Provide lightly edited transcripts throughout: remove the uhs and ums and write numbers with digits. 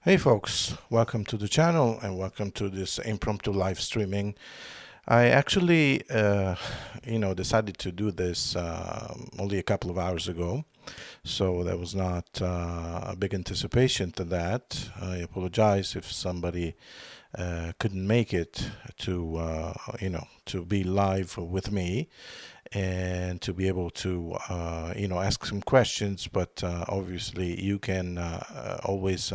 Hey folks, welcome to the channel and welcome to this impromptu live streaming. I actually, decided to do this only a couple of hours ago, so there was not a big anticipation to that. I apologize if somebody couldn't make it to, to be live with me and to be able to ask some questions, but obviously you can always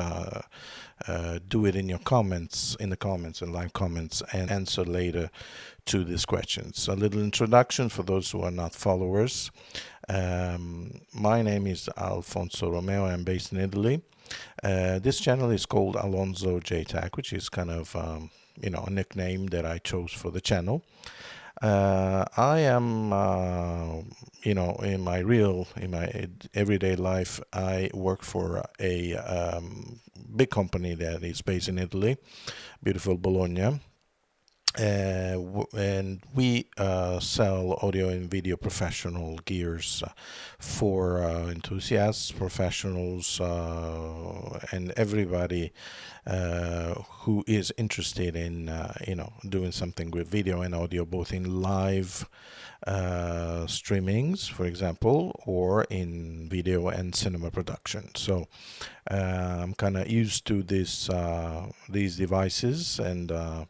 do it in your comments, in the comments and live comments, and answer later to these questions. A little introduction for those who are not followers. My name is Alfonso Romeo. I'm based in Italy. This channel is called Alonso JTAC, which is kind of a nickname that I chose for the channel. I am, in my everyday life, I work for a big company that is based in Italy, beautiful Bologna. And we sell audio and video professional gears for enthusiasts, professionals, and everybody who is interested in doing something with video and audio, both in live streamings, for example, or in video and cinema production. So I'm kind of used to these devices, and a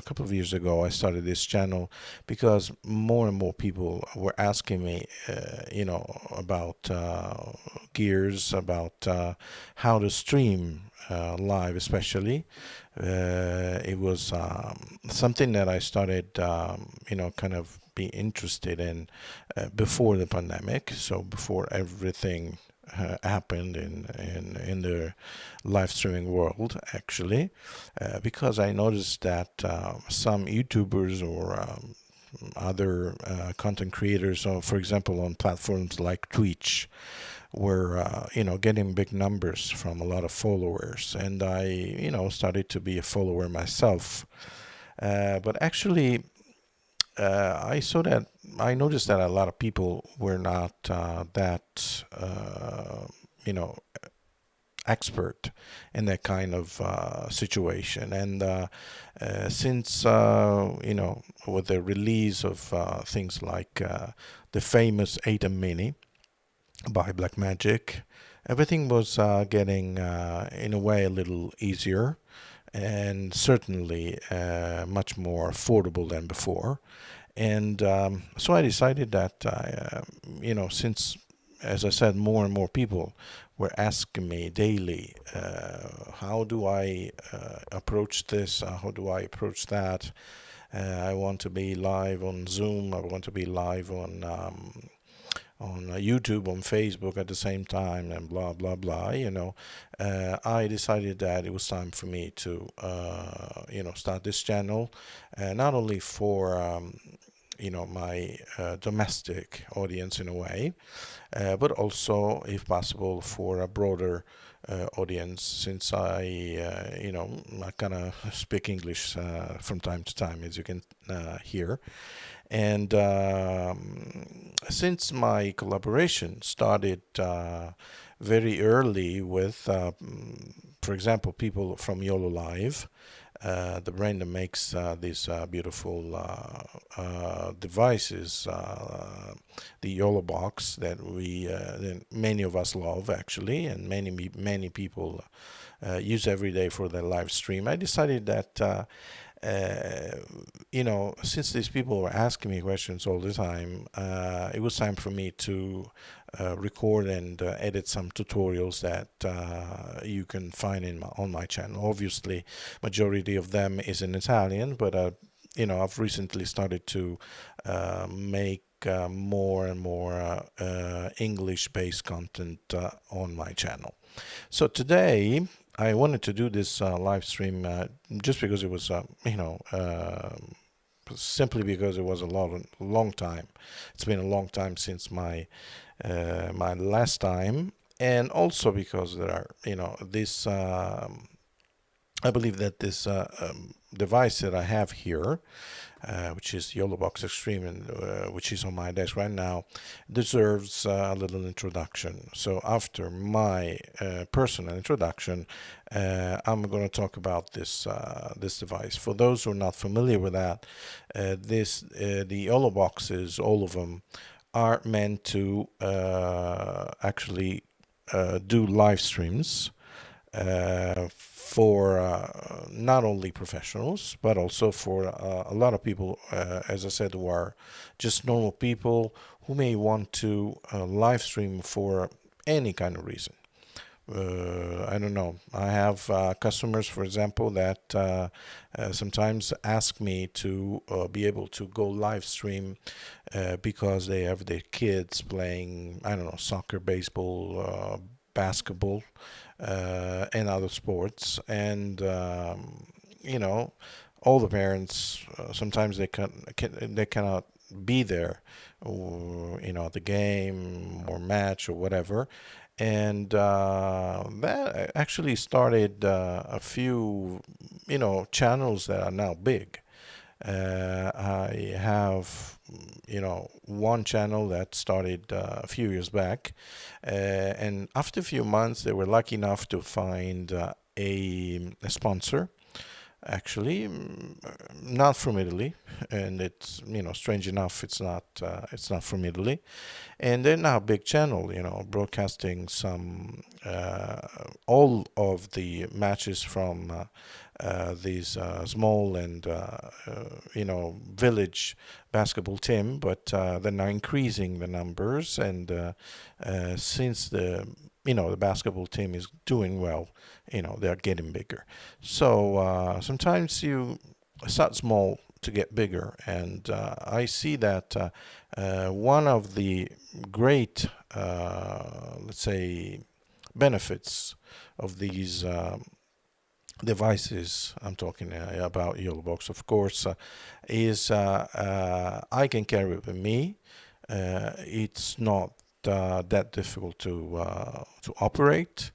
couple of years ago, I started this channel because more and more people were asking me, about gears, about how to stream live, especially. It was something that I started, kind of be interested in before the pandemic, so before everything happened in the live streaming world, actually, because I noticed that some YouTubers or other content creators, or for example on platforms like Twitch, were getting big numbers from a lot of followers, and I started to be a follower myself. But actually, I noticed that a lot of people were not that expert in that kind of situation. And since with the release of things like the famous ATEM Mini by Blackmagic, everything was getting in a way a little easier, and certainly much more affordable than before. And so I decided that, since, as I said, more and more people were asking me daily, how do I approach this? How do I approach that? I want to be live on Zoom. I want to be live on YouTube, on Facebook at the same time, and blah blah blah. I decided that it was time for me to start this channel, not only for my domestic audience in a way, but also, if possible, for a broader audience, since I kind of speak English from time to time, as you can hear. And since my collaboration started very early with, for example, people from Yolo the brand that makes these beautiful devices, the Yolobox that many of us love, actually, and many people use every day for their live stream. I decided that since these people were asking me questions all the time, it was time for me to record and edit some tutorials that you can find on my channel. Obviously, majority of them is in Italian, but I've recently started to make more and more English-based content on my channel. So today I wanted to do this live stream just because it was, simply because it was a long time. It's been a long time since my last time, and also because there are, this. I believe that this device that I have here which is Yolobox Extreme, and which is on my desk right now, deserves a little introduction. So after my personal introduction, I'm going to talk about this device. For those who are not familiar with that, the Yoloboxes, all of them, are meant to actually do live streams for not only professionals but also for a lot of people, as I said, who are just normal people who may want to live stream for any kind of reason. I don't know. I have customers, for example, that sometimes ask me to be able to go live stream because they have their kids playing, I don't know, soccer, baseball, basketball, and other sports. And, you know, all the parents, sometimes they cannot be there, or, at the game or match or whatever. And that actually started a few, channels that are now big. I have, one channel that started a few years back, and after a few months, they were lucky enough to find a sponsor. Actually, not from Italy, and it's strange enough, it's not from Italy, and they're now a big channel, broadcasting some all of the matches from these small and village basketball team, but they're now increasing the numbers, and since the basketball team is doing well, they're getting bigger. So sometimes you start small to get bigger, and I see that one of the great, let's say, benefits of these devices, I'm talking about Yolobox, of course, is I can carry it with me. It's not that difficult to operate.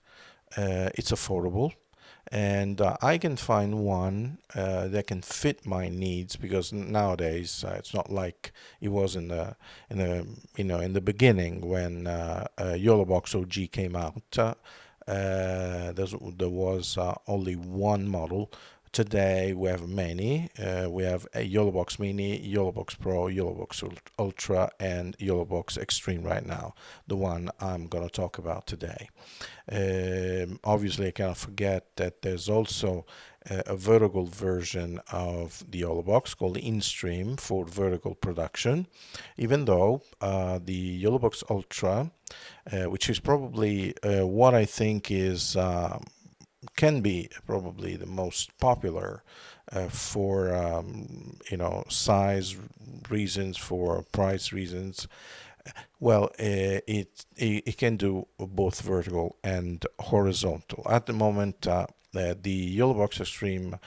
It's affordable, and I can find one that can fit my needs, because nowadays it's not like it was in the beginning when Yolobox OG came out. There was only one model. Today we have many. We have a Yolobox Mini, Yolobox Pro, Yolobox Ultra, and Yolobox Extreme right now, the one I'm going to talk about today. Obviously, I cannot forget that there's also a vertical version of the Yolobox called the InStream for vertical production, even though the Yolobox Ultra, which is probably what I think is can be probably the most popular for size reasons, for price reasons. Well, it can do both vertical and horizontal. At the moment, the Yolobox Extreme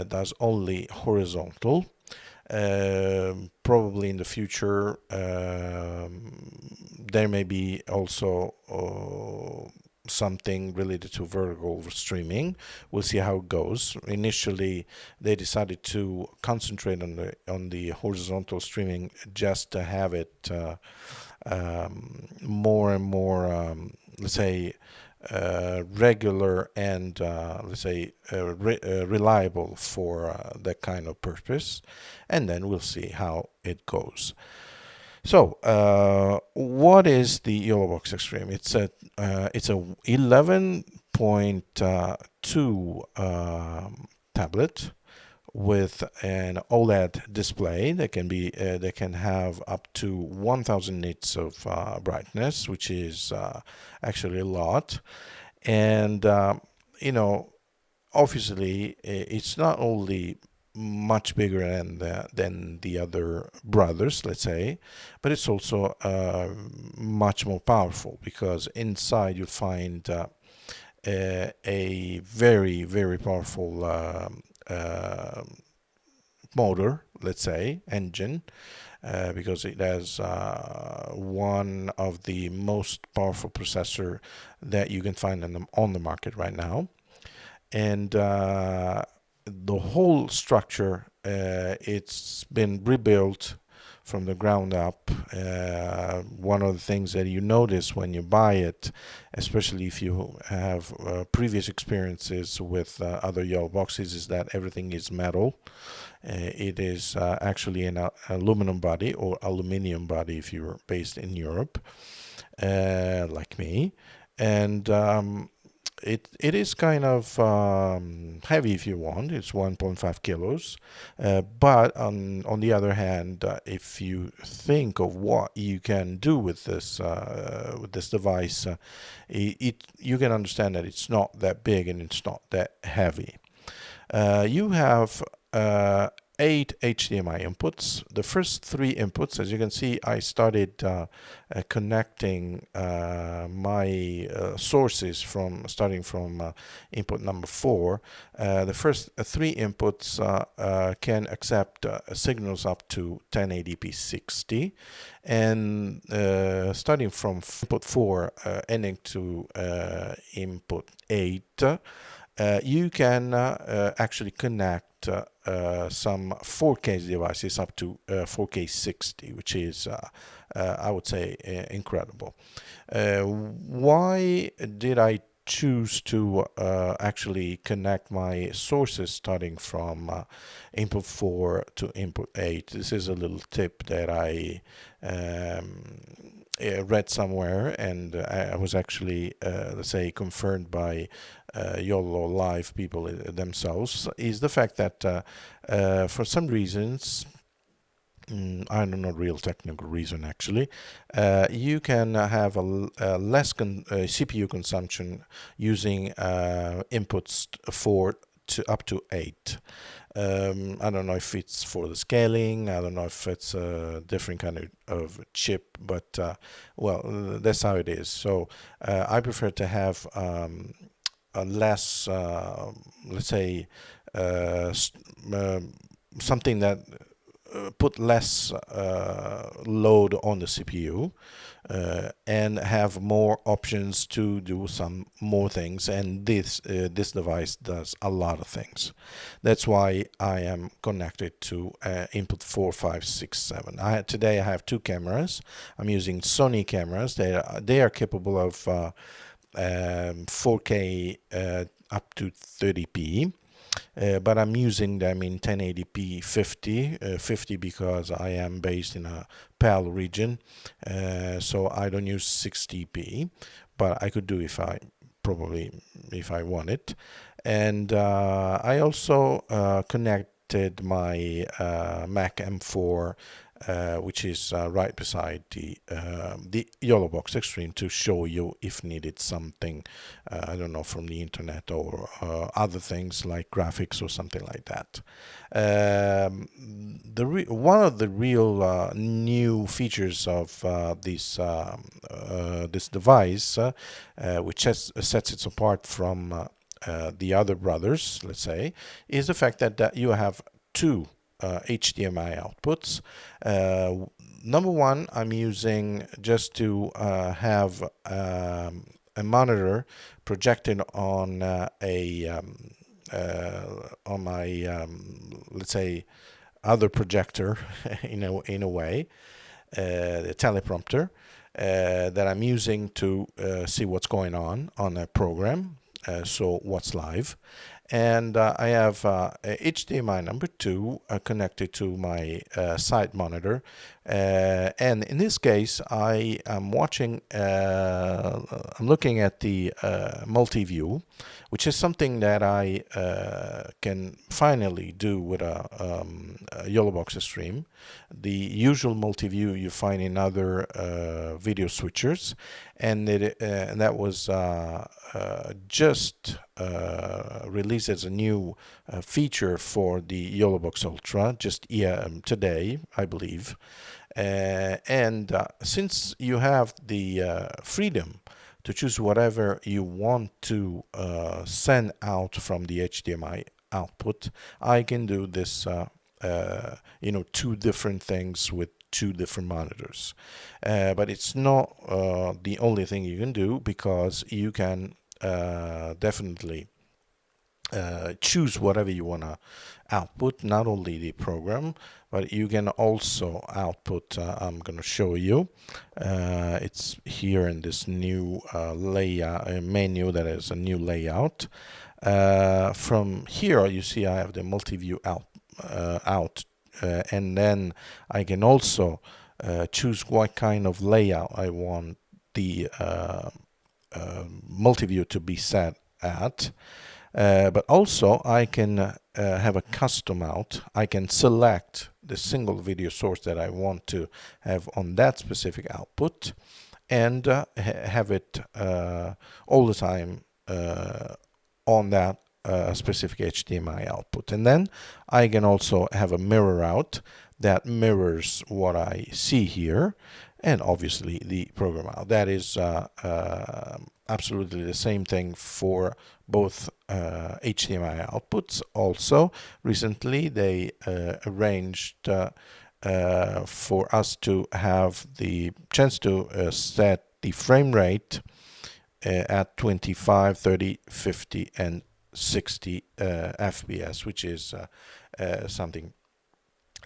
does only horizontal. Probably in the future, there may be also something related to vertical streaming. We'll see how it goes. Initially, they decided to concentrate on the horizontal streaming just to have it more and more, let's say, regular and let's say reliable for that kind of purpose, and then we'll see how it goes. So, what is the Yolobox Extreme? It's a 11.2 tablet with an OLED display that can have up to 1000 nits of brightness, which is actually a lot. And obviously, it's not only much bigger than the other brothers, let's say, but it's also much more powerful, because inside you'll find a very, very powerful motor, let's say, engine, because it has one of the most powerful processor that you can find on the market right now. And the whole structure it's been rebuilt from the ground up. One of the things that you notice when you buy it, especially if you have previous experiences with other Yoloboxes, is that everything is metal. It is actually an aluminum body, or aluminium body if you're based in Europe, like me. And it is kind of heavy if you want. It's 1.5 kilos. But on the other hand, if you think of what you can do with this device, you can understand that it's not that big and it's not that heavy. You have 8 HDMI inputs. The first 3 inputs, as you can see, I started connecting my sources starting from input number 4. The first 3 inputs can accept signals up to 1080p 60, and starting from input 4 ending to input 8. You can actually connect some 4K devices up to 4K 60, which is, I would say, incredible. Why did I choose to actually connect my sources starting from input 4 to input 8? This is a little tip that I read somewhere, and I was actually, let's say, confirmed by YOLO Live people themselves, is the fact that for some reasons, I don't know real technical reason actually, you can have a less CPU consumption using inputs 4 to up to 8. I don't know if it's for the scaling, I don't know if it's a different kind of chip, but well, that's how it is. So I prefer to have a less, let's say, something that put less load on the CPU, and have more options to do some more things, and this device does a lot of things. That's why I am connected to input 4, 5, 6, 7. Today I have 2 cameras. I'm using Sony cameras. They are capable of 4K up to 30p. But I'm using them in 1080p 50 because I am based in a PAL region, so I don't use 60p, but I could do if I wanted. And I also connected my Mac M4, which is right beside the Yolobox Extreme, to show you if needed something, I don't know, from the internet or other things like graphics or something like that. One of the real new features of this device, which sets it apart from the other brothers, let's say, is the fact that you have 2 HDMI outputs. Number 1, I'm using just to have a monitor projected on on my let's say other projector in a way, the teleprompter that I'm using to see what's going on a program. So what's live. And I have HDMI number 2 connected to my side monitor, and in this case I am watching, I'm looking at the multi-view, which is something that I can finally do with a Yolobox Extreme. The usual multi-view you find in other video switchers, and that was just released as a new feature for the Yolobox Ultra just today, I believe. And since you have the freedom to choose whatever you want to send out from the HDMI output, I can do this, 2 different things with 2 different monitors. But it's not the only thing you can do, because you can definitely choose whatever you want to output, not only the program, but you can also output, I'm going to show you. It's here in this new layout menu that is a new layout. From here, you see I have the multi-view out, and then I can also choose what kind of layout I want the multi-view to be set at. But also I can have a custom out. I can select the single video source that I want to have on that specific output, and have it all the time on that specific HDMI output. And then I can also have a mirror out that mirrors what I see here, and obviously the program out. That is absolutely the same thing for both HDMI outputs. Also, recently they arranged for us to have the chance to set the frame rate at 25, 30, 50, and 60 FPS, which is something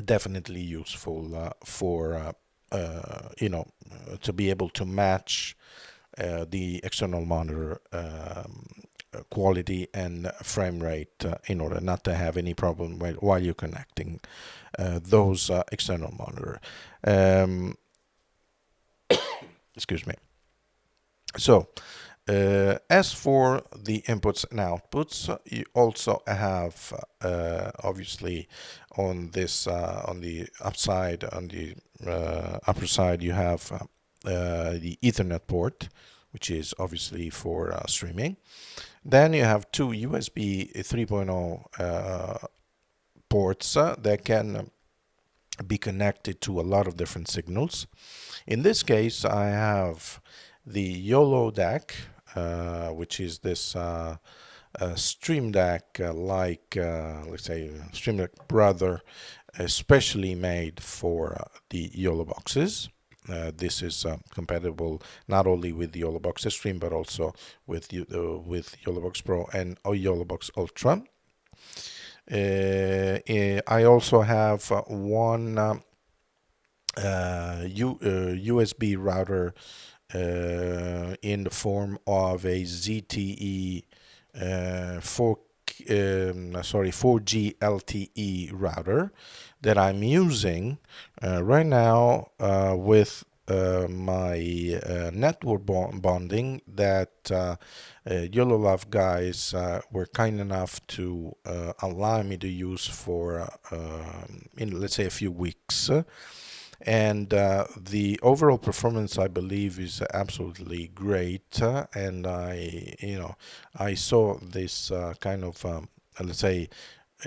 definitely useful for to be able to match the external monitor quality and frame rate in order not to have any problem while you're connecting those external monitor. Excuse me. So, as for the inputs and outputs, you also have obviously on this on the upside, on the upper side, you have the Ethernet port, which is obviously for streaming. Then you have two USB 3.0 ports that can be connected to a lot of different signals. In this case, I have the YOLO deck, which is this Stream Deck like, let's say, Stream Deck brother, especially made for the YOLO boxes. This is compatible not only with the Yolobox Extreme, but also with Yolobox Pro and Yolobox Ultra. I also have one USB router in the form of a ZTE 4G LTE router that I'm using right now with my network bonding that YoloLove guys were kind enough to allow me to use for in, let's say, a few weeks. And the overall performance, I believe, is absolutely great. And I saw this kind of, let's say,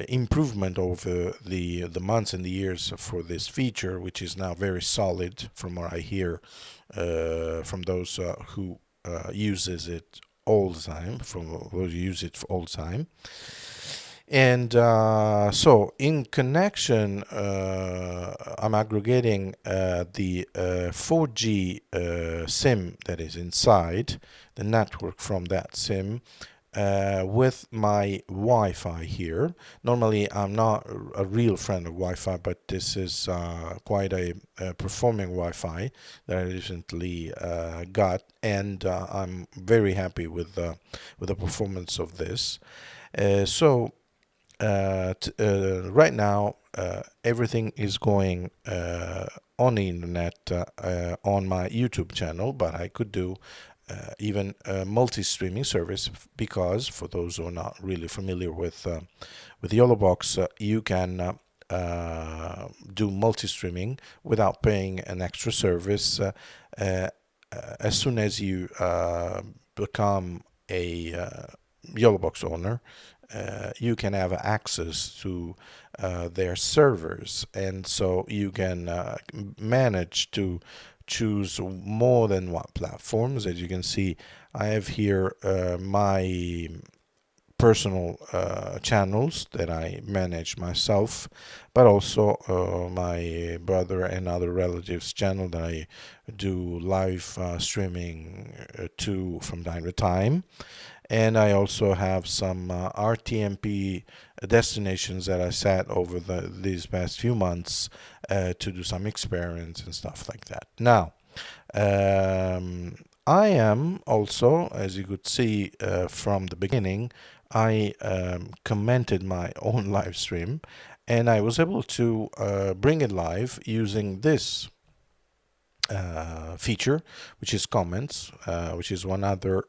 improvement over the months and the years for this feature, which is now very solid, from what I hear from those who uses it all the time, from those who use it all the time. And so in connection, I'm aggregating the 4G SIM that is inside the network from that SIM with my Wi-Fi here. Normally, I'm not a real friend of Wi-Fi, but this is quite a performing Wi-Fi that I recently got, and I'm very happy with the performance of this. Right now, everything is going on the internet on my YouTube channel, but I could do even a multi-streaming service, because for those who are not really familiar with Yolobox, you can do multi-streaming without paying an extra service. As soon as you become a Yolobox owner, you can have access to their servers, and so you can manage to choose more than one platforms. As you can see, I have here my personal channels that I manage myself, but also my brother and other relatives' channel that I do live streaming to from time to time. And I also have some RTMP destinations that I set over these past few months to do some experiments and stuff like that. Now, I am also, as you could see from the beginning, I commented my own live stream, and I was able to bring it live using this feature, which is comments, which is one other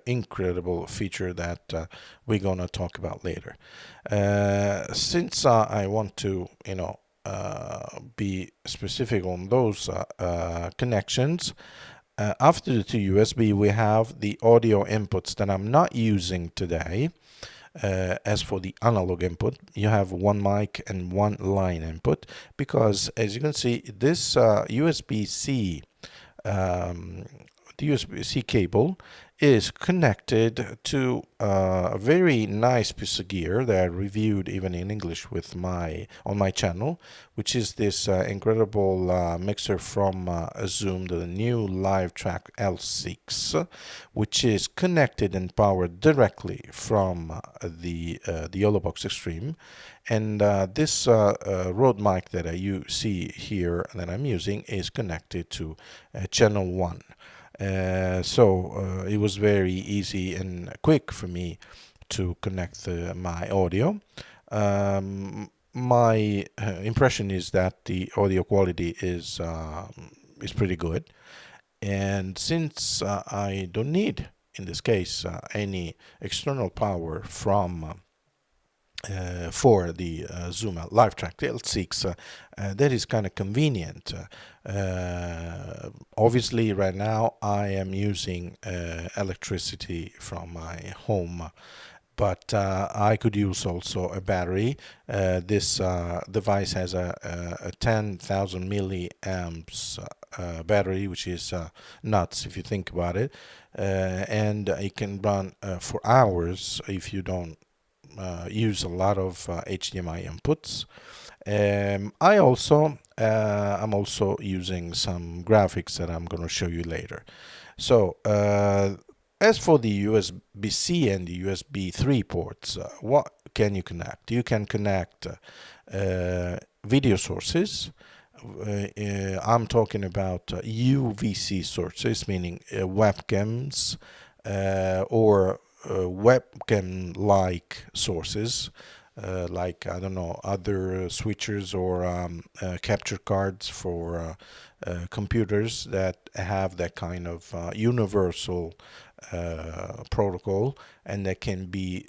incredible feature that we're gonna talk about later. Since I want to, be specific on those connections, after the two USB, we have the audio inputs that I'm not using today. As for the analog input, you have one mic and one line input, because as you can see, this USB-C the USB-C cable is connected to a very nice piece of gear that I reviewed even in English with on my channel, which is this incredible mixer from Zoom, the new LiveTrack L6, which is connected and powered directly from the Yolobox Extreme. And this Rode mic that you see here that I'm using is connected to channel 1. So it was very easy and quick for me to connect my audio. My impression is that the audio quality is pretty good, and since I don't need, in this case, any external power from for the Zoom LiveTrack L6, that is kind of convenient. Obviously, right now I am using electricity from my home, but I could use also a battery. This device has a 10,000 milliamps battery, which is nuts if you think about it, and it can run for hours if you don't use a lot of HDMI inputs. I'm also using some graphics that I'm going to show you later. So as for the USB-C and the USB 3 ports, what can you connect? You can connect video sources. I'm talking about UVC sources, meaning webcams or webcam-like sources, like, I don't know, other switchers or capture cards for computers that have that kind of universal protocol, and that can be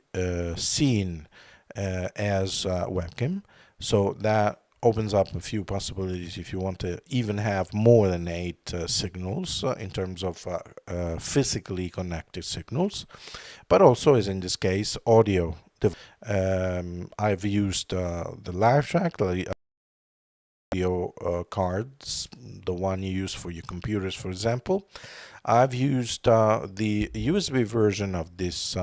seen as webcam. So that opens up a few possibilities if you want to even have more than 8 signals in terms of physically connected signals, but also, as in this case, audio. I've used the LiveTrack, the audio cards, the one you use for your computers, for example. I've used the USB version of this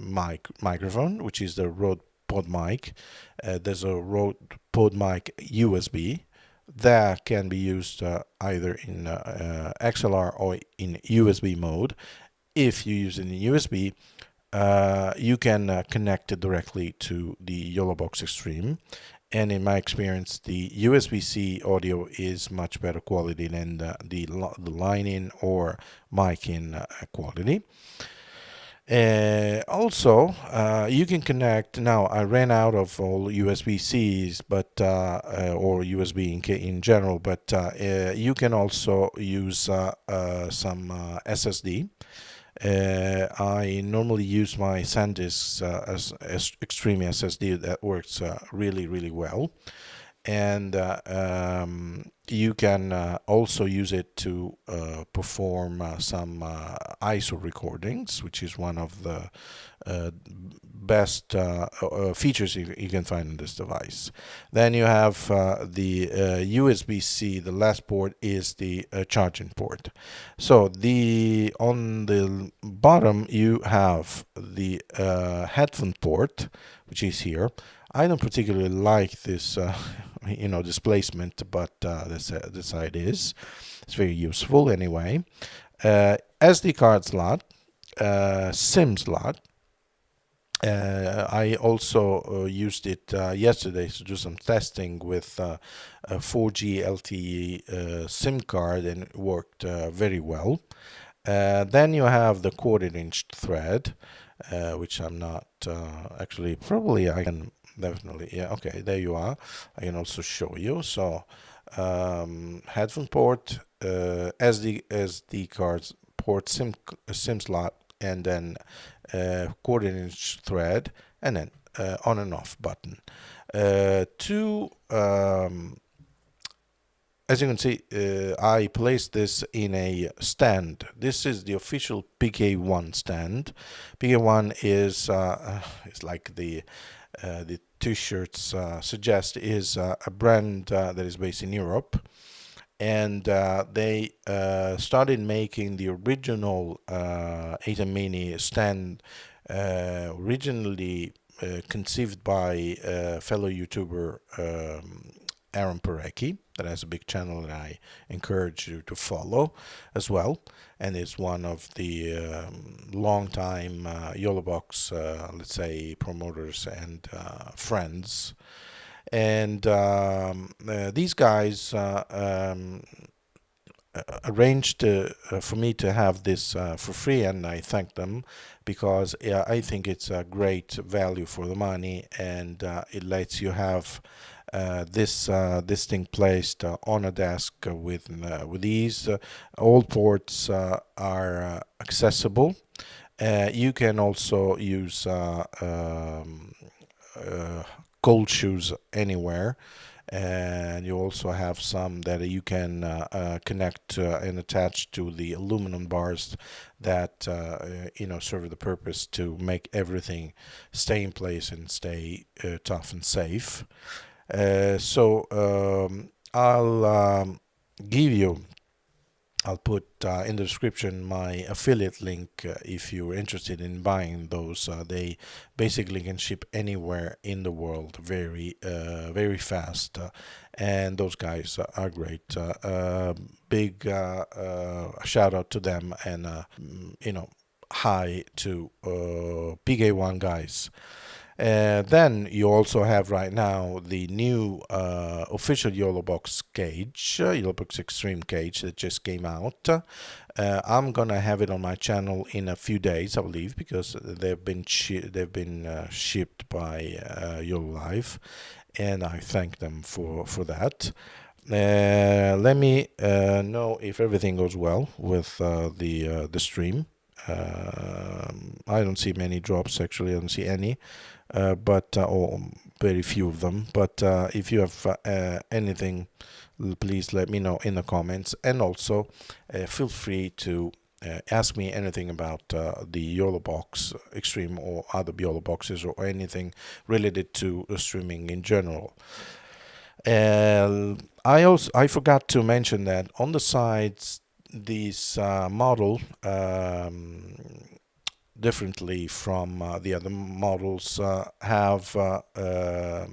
microphone, which is the Rode Pod mic. There's a Rode Pod mic USB that can be used either in XLR or in USB mode. If you use it in USB, you can connect it directly to the Yolobox Extreme. And in my experience, the USB-C audio is much better quality than the line-in or mic-in quality. Also, you can connect. Now, I ran out of all USB-Cs, but or USB in general, but you can also use some SSD. I normally use my SanDisk as Extreme SSD that works really, really well. and you can also use it to perform some ISO recordings, which is one of the best features you can find in this device. Then you have the USB-C. The last port is the charging port. So on the bottom you have the headphone port, which is here. I don't particularly like this displacement, but this how it is. It's very useful anyway. SD card slot, SIM slot. I also used it yesterday to do some testing with a 4G LTE SIM card, and it worked very well. Then you have the 1/4" thread, which I'm not actually, probably I can definitely, yeah, okay, there you are. I can also show you. So headphone port, SD cards port, SIM slot, and then 1/4" thread, and then on and off button. As you can see, I placed this in a stand. This is the official PK1 stand. PK1 is like the t-shirts suggest, is a brand that is based in Europe, and they started making the original 8 Mini stand, originally conceived by fellow YouTuber Aaron Parecki, that has a big channel that I encourage you to follow as well, and is one of the long-time Yolobox, let's say, promoters and friends. And these guys arranged for me to have this for free, and I thank them, because I think it's a great value for the money, and it lets you have this thing placed on a desk with ease. All ports are accessible. You can also use cold shoes anywhere, and you also have some that you can connect and attach to the aluminum bars that serve the purpose to make everything stay in place and stay tough and safe. I'll put in the description my affiliate link if you're interested in buying those. They basically can ship anywhere in the world very fast, and those guys are great. Big shout out to them, and hi to PK1 guys. Then you also have right now the new official Yolobox cage, Yolobox Extreme cage, that just came out. I'm gonna have it on my channel in a few days, I believe, because they've been shipped by YoloLive, and I thank them for that. Let me know if everything goes well with the stream. I don't see many drops, actually. I don't see any, or very few of them. But if you have anything, please let me know in the comments, and also feel free to ask me anything about the Yolobox Extreme or other Yoloboxes, or anything related to streaming in general. I forgot to mention that on the sides, this model, differently from the other models, have a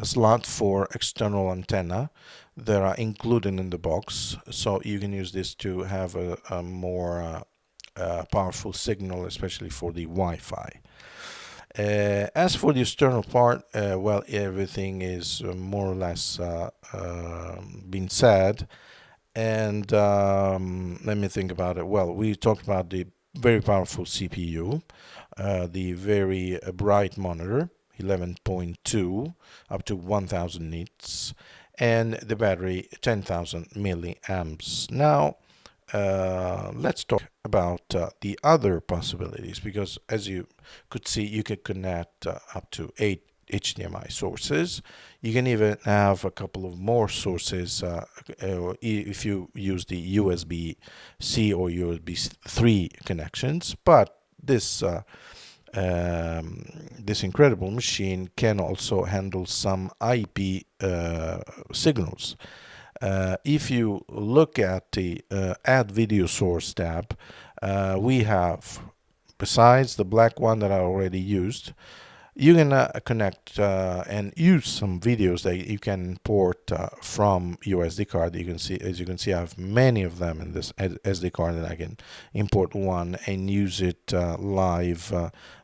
slot for external antenna that are included in the box, so you can use this to have a more powerful signal, especially for the Wi-Fi. As for the external part, well, everything is more or less been said. And let me think about it. Well, we talked about the very powerful CPU, the very bright monitor, 11.2 up to 1000 nits, and the battery 10,000 milliamps. Now, let's talk about the other possibilities, because as you could see, you could connect up to 8 HDMI sources. You can even have a couple of more sources if you use the USB-C or USB 3 connections. But this incredible machine can also handle some IP signals. If you look at the Add Video Source tab, we have, besides the black one that I already used, you can connect and use some videos that you can import from your SD card. You can see, as you can see, I have many of them in this SD card, and I can import one and use it live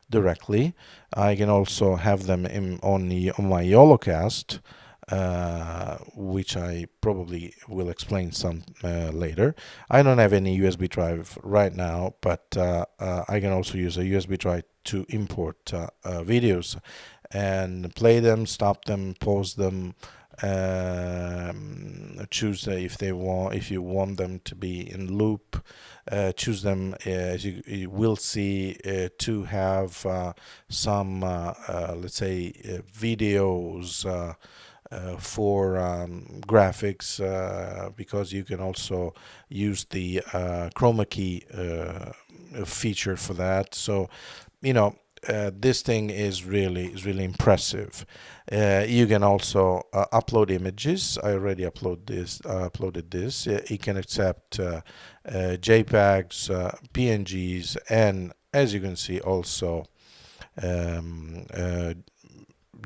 directly. I can also have them on my YoloCast, which I probably will explain some later. I don't have any USB drive right now, but I can also use a USB drive to import videos and play them, stop them, pause them, choose if you want them to be in loop, choose them, as you will see, to have some let's say videos for graphics, because you can also use the chroma key feature for that. So this thing is really impressive. You can also upload images. I already uploaded this. It can accept JPEGs, PNGs, and as you can see, also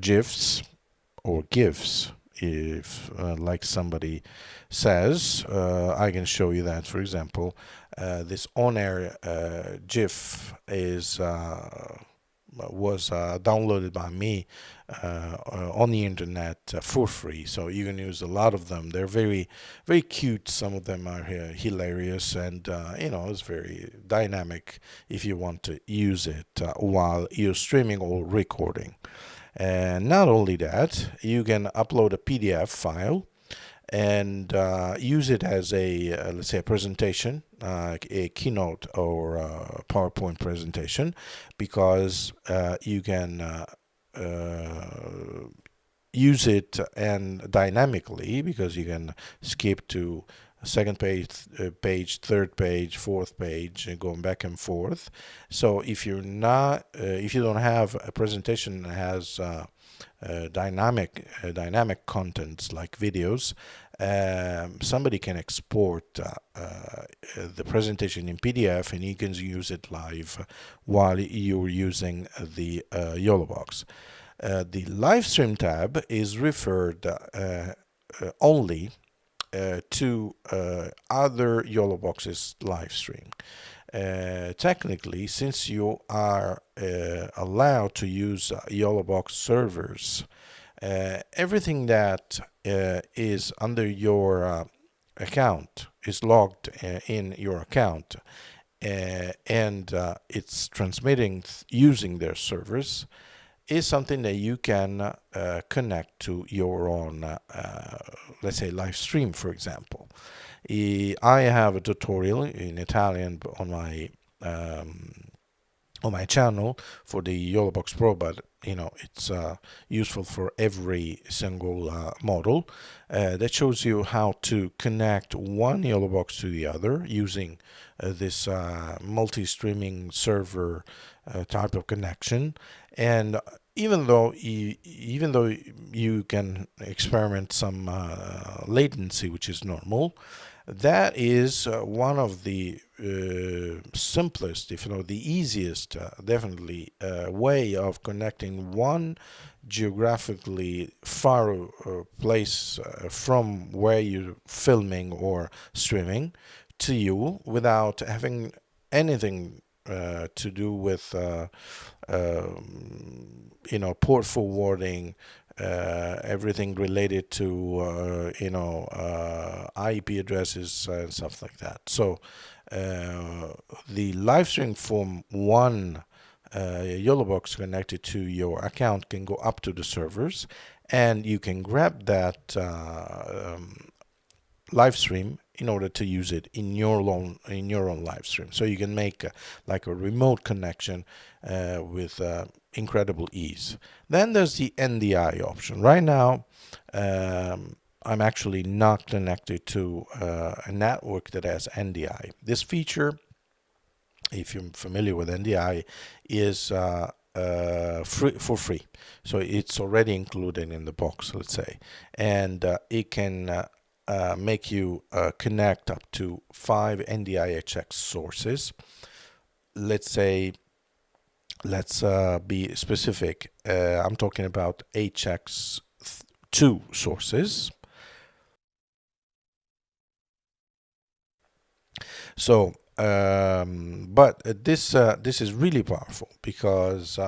GIFs or GIFs, if like somebody says. I can show you that. For example, this on-air GIF was downloaded by me on the internet for free, so you can use a lot of them. They're very cute. Some of them are hilarious, and it's very dynamic if you want to use it while you're streaming or recording. And not only that, you can upload a PDF file and use it as a let's say a presentation, a keynote or a PowerPoint presentation, because you can use it and dynamically, because you can skip to second page, third page, fourth page, and going back and forth. So if you don't have a presentation that has dynamic contents like videos, somebody can export the presentation in PDF, and you can use it live while you're using the Yolobox. The live stream tab is referred only to other Yolobox's live stream. Technically, since you are allowed to use Yolobox servers, everything that is under your account is logged in your account, and it's transmitting using their servers, is something that you can connect to your own, let's say, live stream, for example. I have a tutorial in Italian on my channel for the Yolobox Pro, but it's useful for every single model, that shows you how to connect one Yolobox to the other using this multi-streaming server type of connection. And even though you can experiment some latency, which is normal, that is one of the simplest, if not the easiest, definitely way of connecting one geographically far place from where you're filming or streaming to you, without having anything to do with port forwarding, everything related to IP addresses and stuff like that. So the live stream from one Yolobox connected to your account can go up to the servers, and you can grab that live stream in order to use it in your own live stream. So you can make like a remote connection with incredible ease. Then there's the NDI option. Right now, I'm actually not connected to a network that has NDI. This feature, if you're familiar with NDI, is for free. So it's already included in the box, let's say. And it can make you connect up to 5 NDI-HX sources. Let's say, let's be specific. I'm talking about HX2 sources. So, but this is really powerful because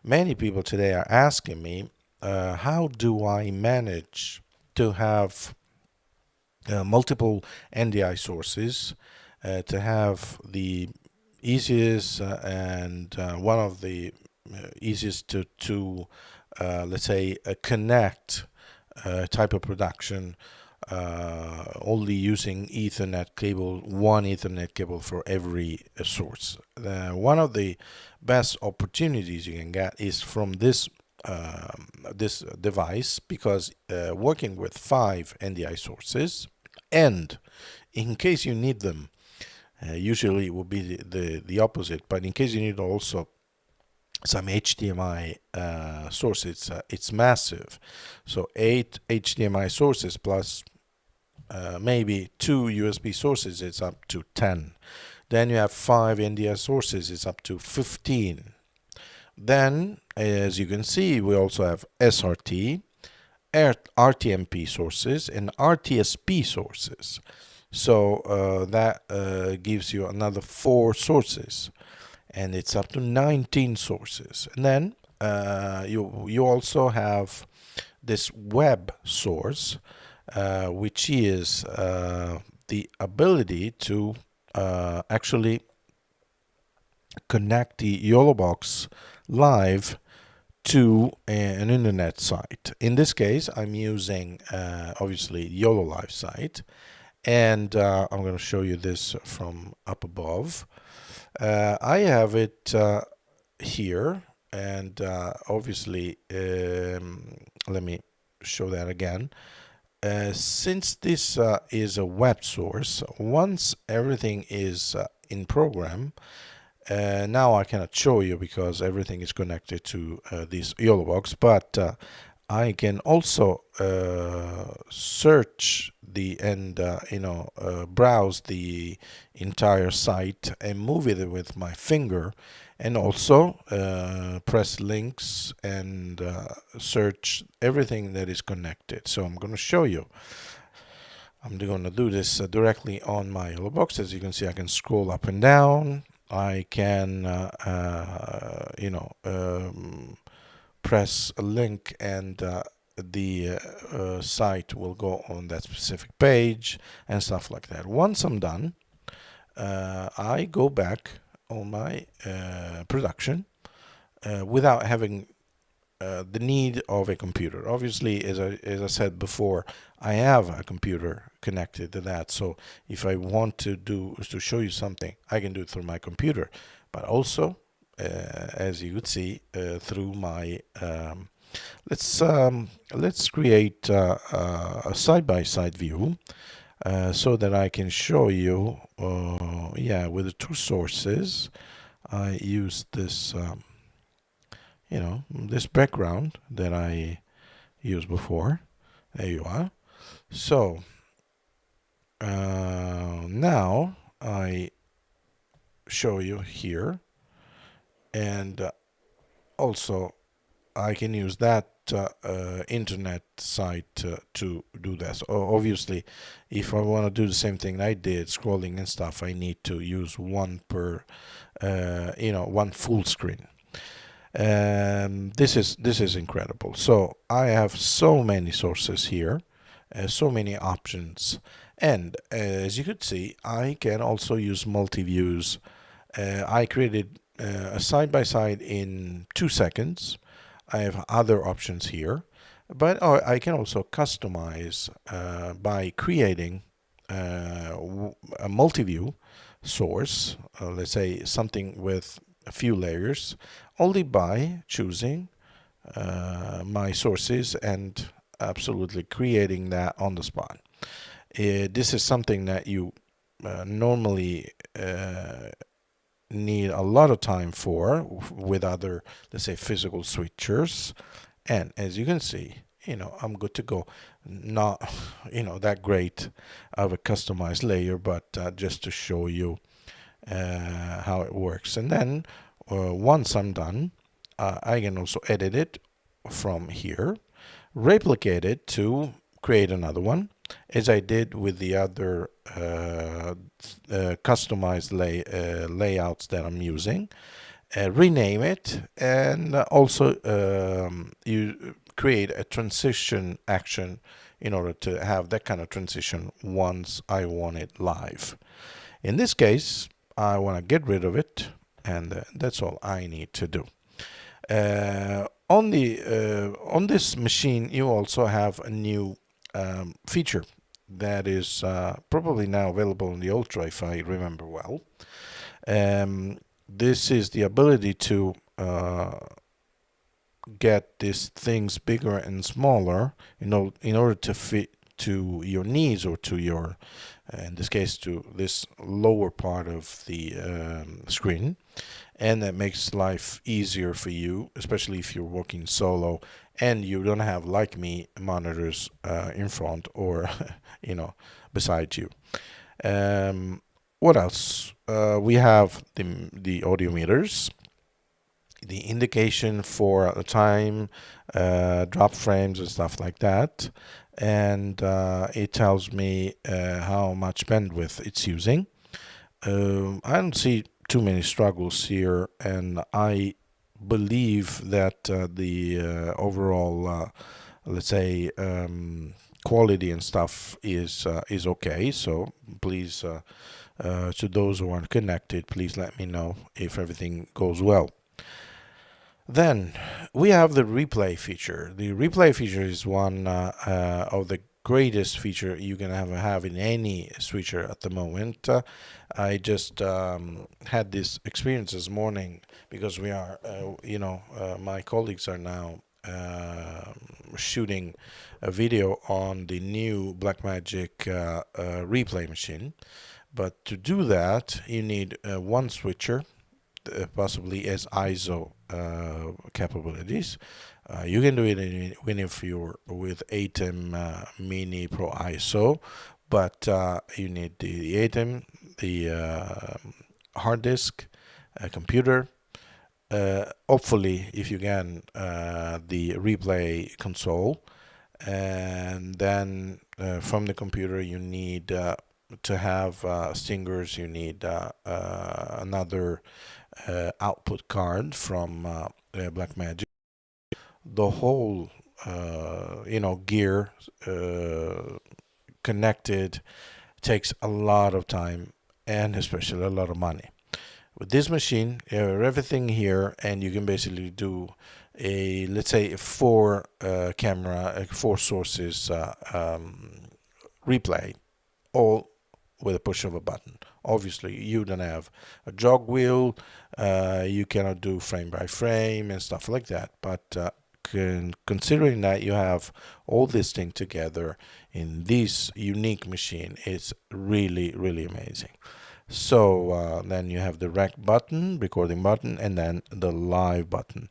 many people today are asking me, how do I manage to have multiple NDI sources, to have the easiest and one of the easiest to let's say connect type of production, only using Ethernet cable, one Ethernet cable for every source. One of the best opportunities you can get is from this this device, because working with 5 NDI sources, and in case you need them, usually it will be the opposite, but in case you need also some HDMI sources, it's massive. So 8 HDMI sources plus maybe 2 USB sources, it's up to 10. Then you have 5 NDI sources, it's up to 15. Then, as you can see, we also have SRT, RTMP sources, and RTSP sources. So that gives you another 4 sources, and it's up to 19 sources. And then you also have this web source, which is the ability to actually connect the Yolobox live to an internet site. In this case, I'm using obviously YOLO Live site, and I'm going to show you this from up above. I have it here, and obviously let me show that again. Since this is a web source, once everything is in program, now I cannot show you because everything is connected to this Yolobox, but I can also search the and browse the entire site and move it with my finger, and also press links and search everything that is connected. So I'm going to show you. I'm going to do this directly on my Yolobox. As you can see, I can scroll up and down. I can press a link, and the site will go on that specific page and stuff like that. Once I'm done, I go back on my production without having the need of a computer. Obviously, as I said before, I have a computer connected to that, so if I want to show you something, I can do it through my computer, but also as you could see through my let's create a side-by-side view so that I can show you with the 2 sources. I use this this background that I used before. There you are. So now I show you here, and also I can use that internet site to do that. So obviously, if I want to do the same thing I did, scrolling and stuff, I need to use one per one full screen. This is incredible. So I have so many sources here, so many options, and as you could see, I can also use multi-views. I created a side-by-side in 2 seconds. I have other options here, but I can also customize by creating a multi-view source, let's say something with a few layers only by choosing my sources and absolutely creating that on the spot. This is something that you normally need a lot of time for with other, let's say, physical switchers. And as you can see, I'm good to go. Not, that great of a customized layer, but just to show you how it works. And then once I'm done, I can also edit it from here, replicate it to create another one, as I did with the other customized layouts that I'm using. Rename it, and also you create a transition action in order to have that kind of transition once I want it live. In this case, I want to get rid of it, and that's all I need to do. On this machine, you also have a new feature that is probably now available in the Ultra, if I remember well. This is the ability to get these things bigger and smaller in order to fit to your needs, or to your, in this case, to this lower part of the screen. And that makes life easier for you, especially if you're working solo and you don't have, like me, monitors in front or beside you. What else? We have the audio meters, the indication for the time, drop frames and stuff like that, and it tells me how much bandwidth it's using. I don't see too many struggles here, and I believe that the overall, let's say, quality and stuff is okay. So please, to those who aren't connected, please let me know if everything goes well. Then we have the replay feature. The replay feature is one of the greatest feature you can have in any switcher at the moment. I just had this experience this morning, because we are, my colleagues are now shooting a video on the new Blackmagic replay machine. But to do that, you need one switcher, possibly as ISO capabilities. You can do it even if you're with ATEM Mini Pro ISO, but you need the ATEM, the hard disk, a computer, hopefully, if you can, the replay console, and then from the computer you need to have stingers. You need another output card from Blackmagic. The whole gear connected takes a lot of time, and especially a lot of money. With this machine, you have everything here, and you can basically do a, let's say, four sources replay, all with a push of a button. Obviously, you don't have a jog wheel, you cannot do frame by frame and stuff like that, but considering that you have all this thing together in this unique machine, it's really, really amazing. So then you have the rec button, recording button, and then the live button.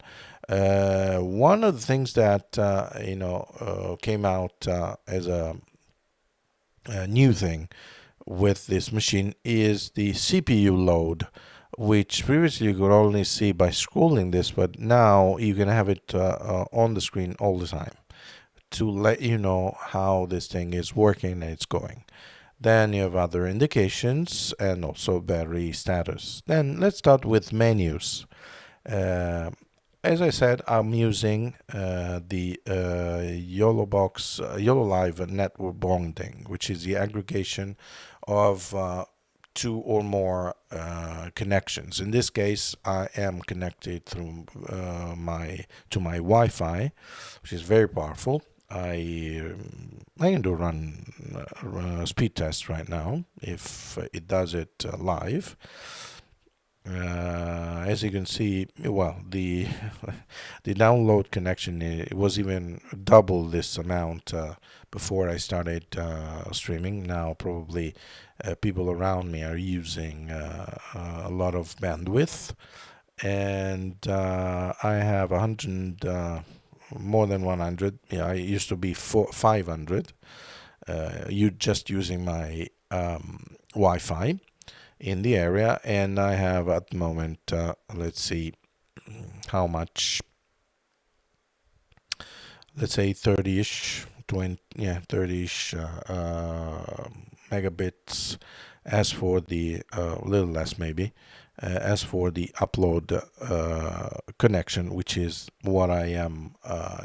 One of the things that came out as a new thing with this machine is the CPU load, which previously you could only see by scrolling this, but now you can have it on the screen all the time to let you know how this thing is working and it's going. Then you have other indications and also battery status. Then let's start with menus. As I said, I'm using the Yolobox Yololive network bonding, which is the aggregation of two or more connections. In this case, I am connected through my Wi-Fi, which is very powerful. I can do run speed test right now if it does it live. As you can see, well, the the download connection, it was even double this amount before I started streaming. Now probably people around me are using a lot of bandwidth, and I have 100, more than 100. Yeah, I used to be 500. You just using my Wi-Fi in the area, and I have at the moment, let's see how much, let's say 30ish, 20, yeah, 30ish megabits. As for the little less maybe, as for the upload connection, which is what I am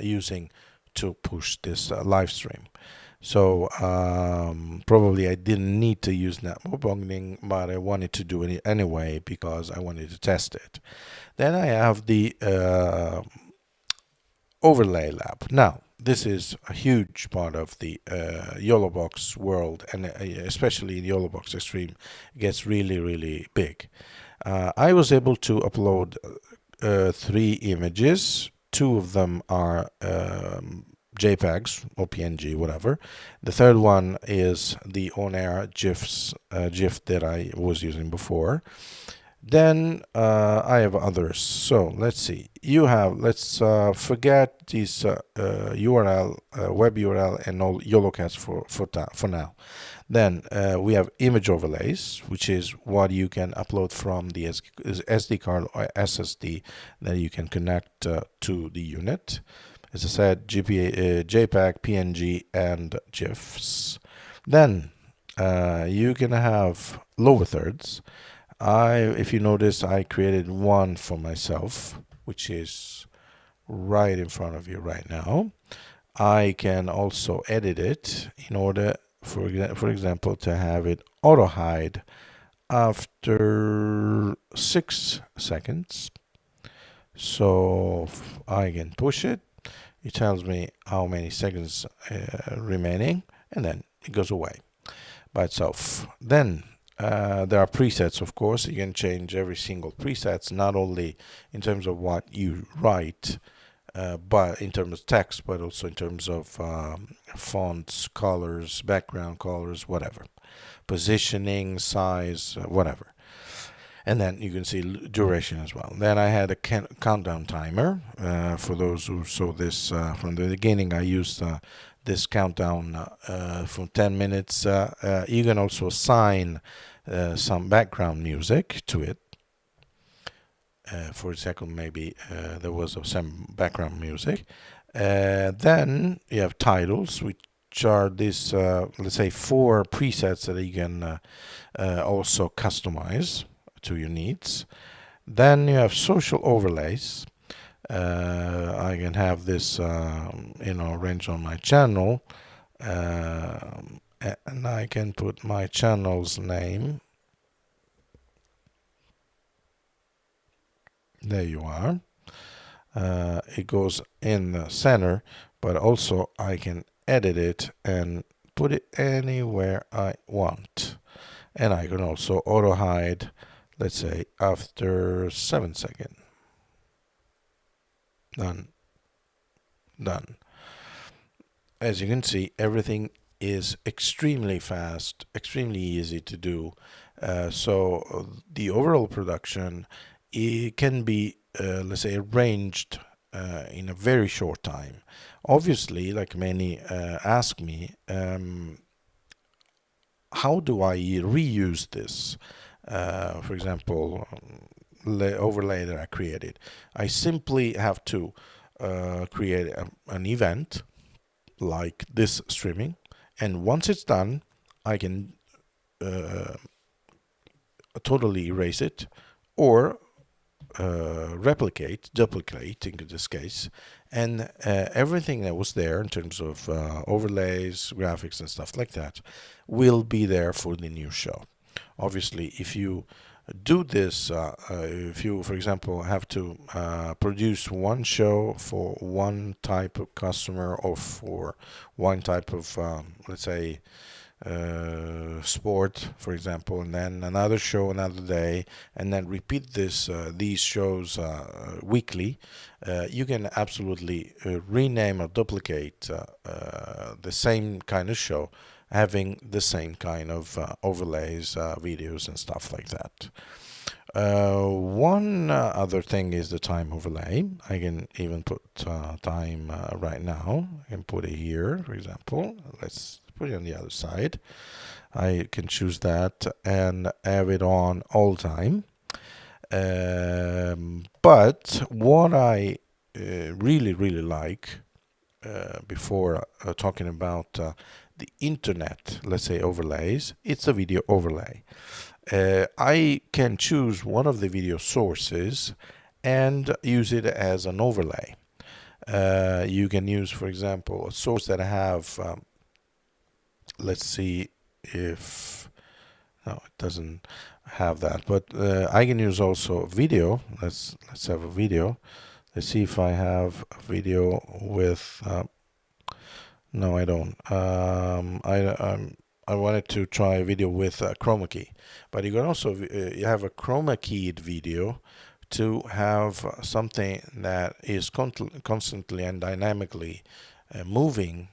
using to push this live stream. So probably I didn't need to use network bonding, but I wanted to do it anyway because I wanted to test it. Then I have the overlay lab. Now, this is a huge part of the Yolobox world, and especially in Yolobox Extreme, it gets really, really big. I was able to upload 3 images. 2 of them are JPEGs or PNG, whatever. The third one is the on-air GIF that I was using before. Then I have others. So let's see. Let's forget this URL, web URL, and all YOLOcast for now. Then we have image overlays, which is what you can upload from the SD card or SSD that you can connect to the unit. As I said, JPEG, PNG, and GIFs. Then you can have lower thirds. If you notice, I created one for myself, which is right in front of you right now. I can also edit it in order, for example, to have it auto hide after 6 seconds. So I can push it. It tells me how many seconds remaining, and then it goes away by itself. Then there are presets, of course. You can change every single presets, not only in terms of what you write, but in terms of text, but also in terms of fonts, colors, background colors, whatever, positioning, size, whatever. And then you can see duration as well. Then I had a countdown timer. For those who saw this from the beginning, I used this countdown for 10 minutes. You can also assign some background music to it. For example, maybe there was some background music. Then you have titles, which are these, let's say, 4 presets that you can also customize to your needs. Then you have social overlays. I can have this arranged on my channel, and I can put my channel's name. There you are. It goes in the center, but also I can edit it and put it anywhere I want. And I can also auto hide, let's say, after 7 seconds. Done. As you can see, everything is extremely fast, extremely easy to do. So the overall production, it can be, let's say, arranged in a very short time. Obviously, like many ask me, how do I reuse this? For example, overlay that I created. I simply have to create an event like this streaming, and once it's done, I can totally erase it, or duplicate in this case, and everything that was there in terms of overlays, graphics, and stuff like that will be there for the new show. Obviously, if you do this, if you, for example, have to produce one show for one type of customer, or for one type of, let's say, sport, for example, and then another show another day, and then repeat these shows weekly, you can absolutely rename or duplicate the same kind of show, having the same kind of overlays, videos, and stuff like that. One other thing is the time overlay. I can even put time right now. I can put it here, for example. Let's put it on the other side. I can choose that and have it on all time. But what I really like before talking about the internet, let's say overlays, it's a video overlay. I can choose one of the video sources and use it as an overlay. You can use, for example, a source that I have, let's see if, no, it doesn't have that, but I can use also video. Let's have a video. Let's see if I have a video with, no, I don't. I wanted to try a video with a chroma key, but you can also you have a chroma keyed video to have something that is constantly and dynamically moving,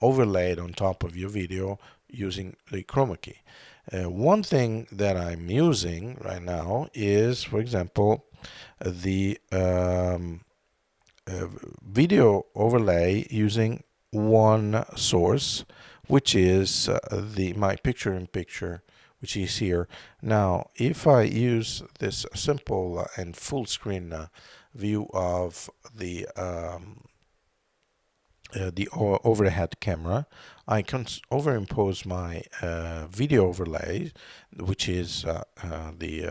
overlaid on top of your video using the chroma key. One thing that I'm using right now is, for example, the video overlay using one source, which is my picture-in-picture, which is here. Now, if I use this simple and full screen view of the overhead camera, I can overimpose my video overlay, which is the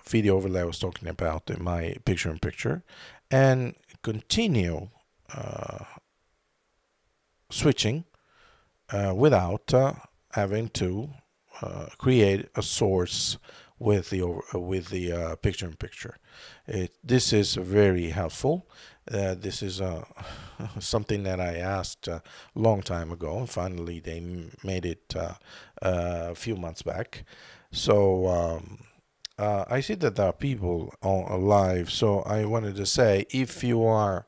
video overlay I was talking about in my picture-in-picture, and continue switching without having to create a source with the picture-in-picture. This is very helpful. This is something that I asked a long time ago, and finally they made it a few months back. So I see that there are people live, so I wanted to say, if you are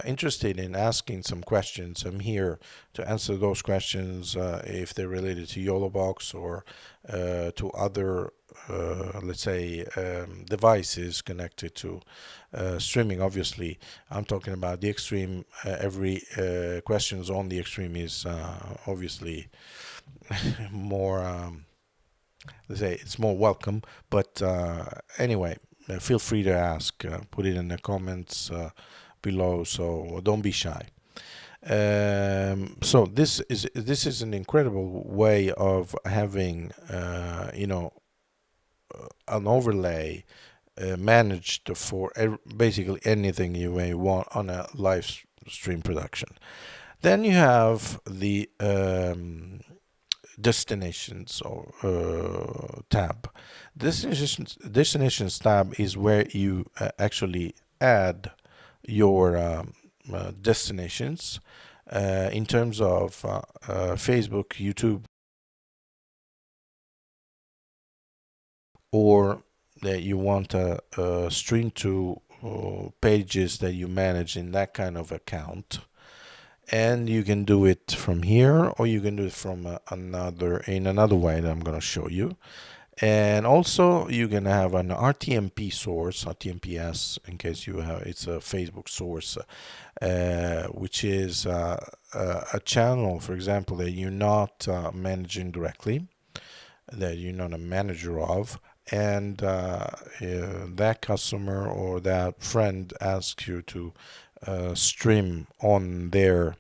interested in asking some questions, I'm here to answer those questions if they're related to Yolobox or to other, let's say, devices connected to streaming. Obviously, I'm talking about the Extreme. Every questions on the Extreme is obviously more, let's say, it's more welcome. But anyway, feel free to ask. Put it in the comments below, so don't be shy. So this is an incredible way of having an overlay managed for basically anything you may want on a live stream production. Then you have the destinations or tab. Destinations tab is where you actually add your destinations in terms of Facebook, YouTube, or that you want to stream to pages that you manage in that kind of account. And you can do it from here, or you can do it from another way that I'm going to show you. And also you can have an RTMP source, RTMPS, in case you have, it's a Facebook source, which is a channel, for example, that you're not managing directly, that you're not a manager of, and that customer or that friend asks you to stream on their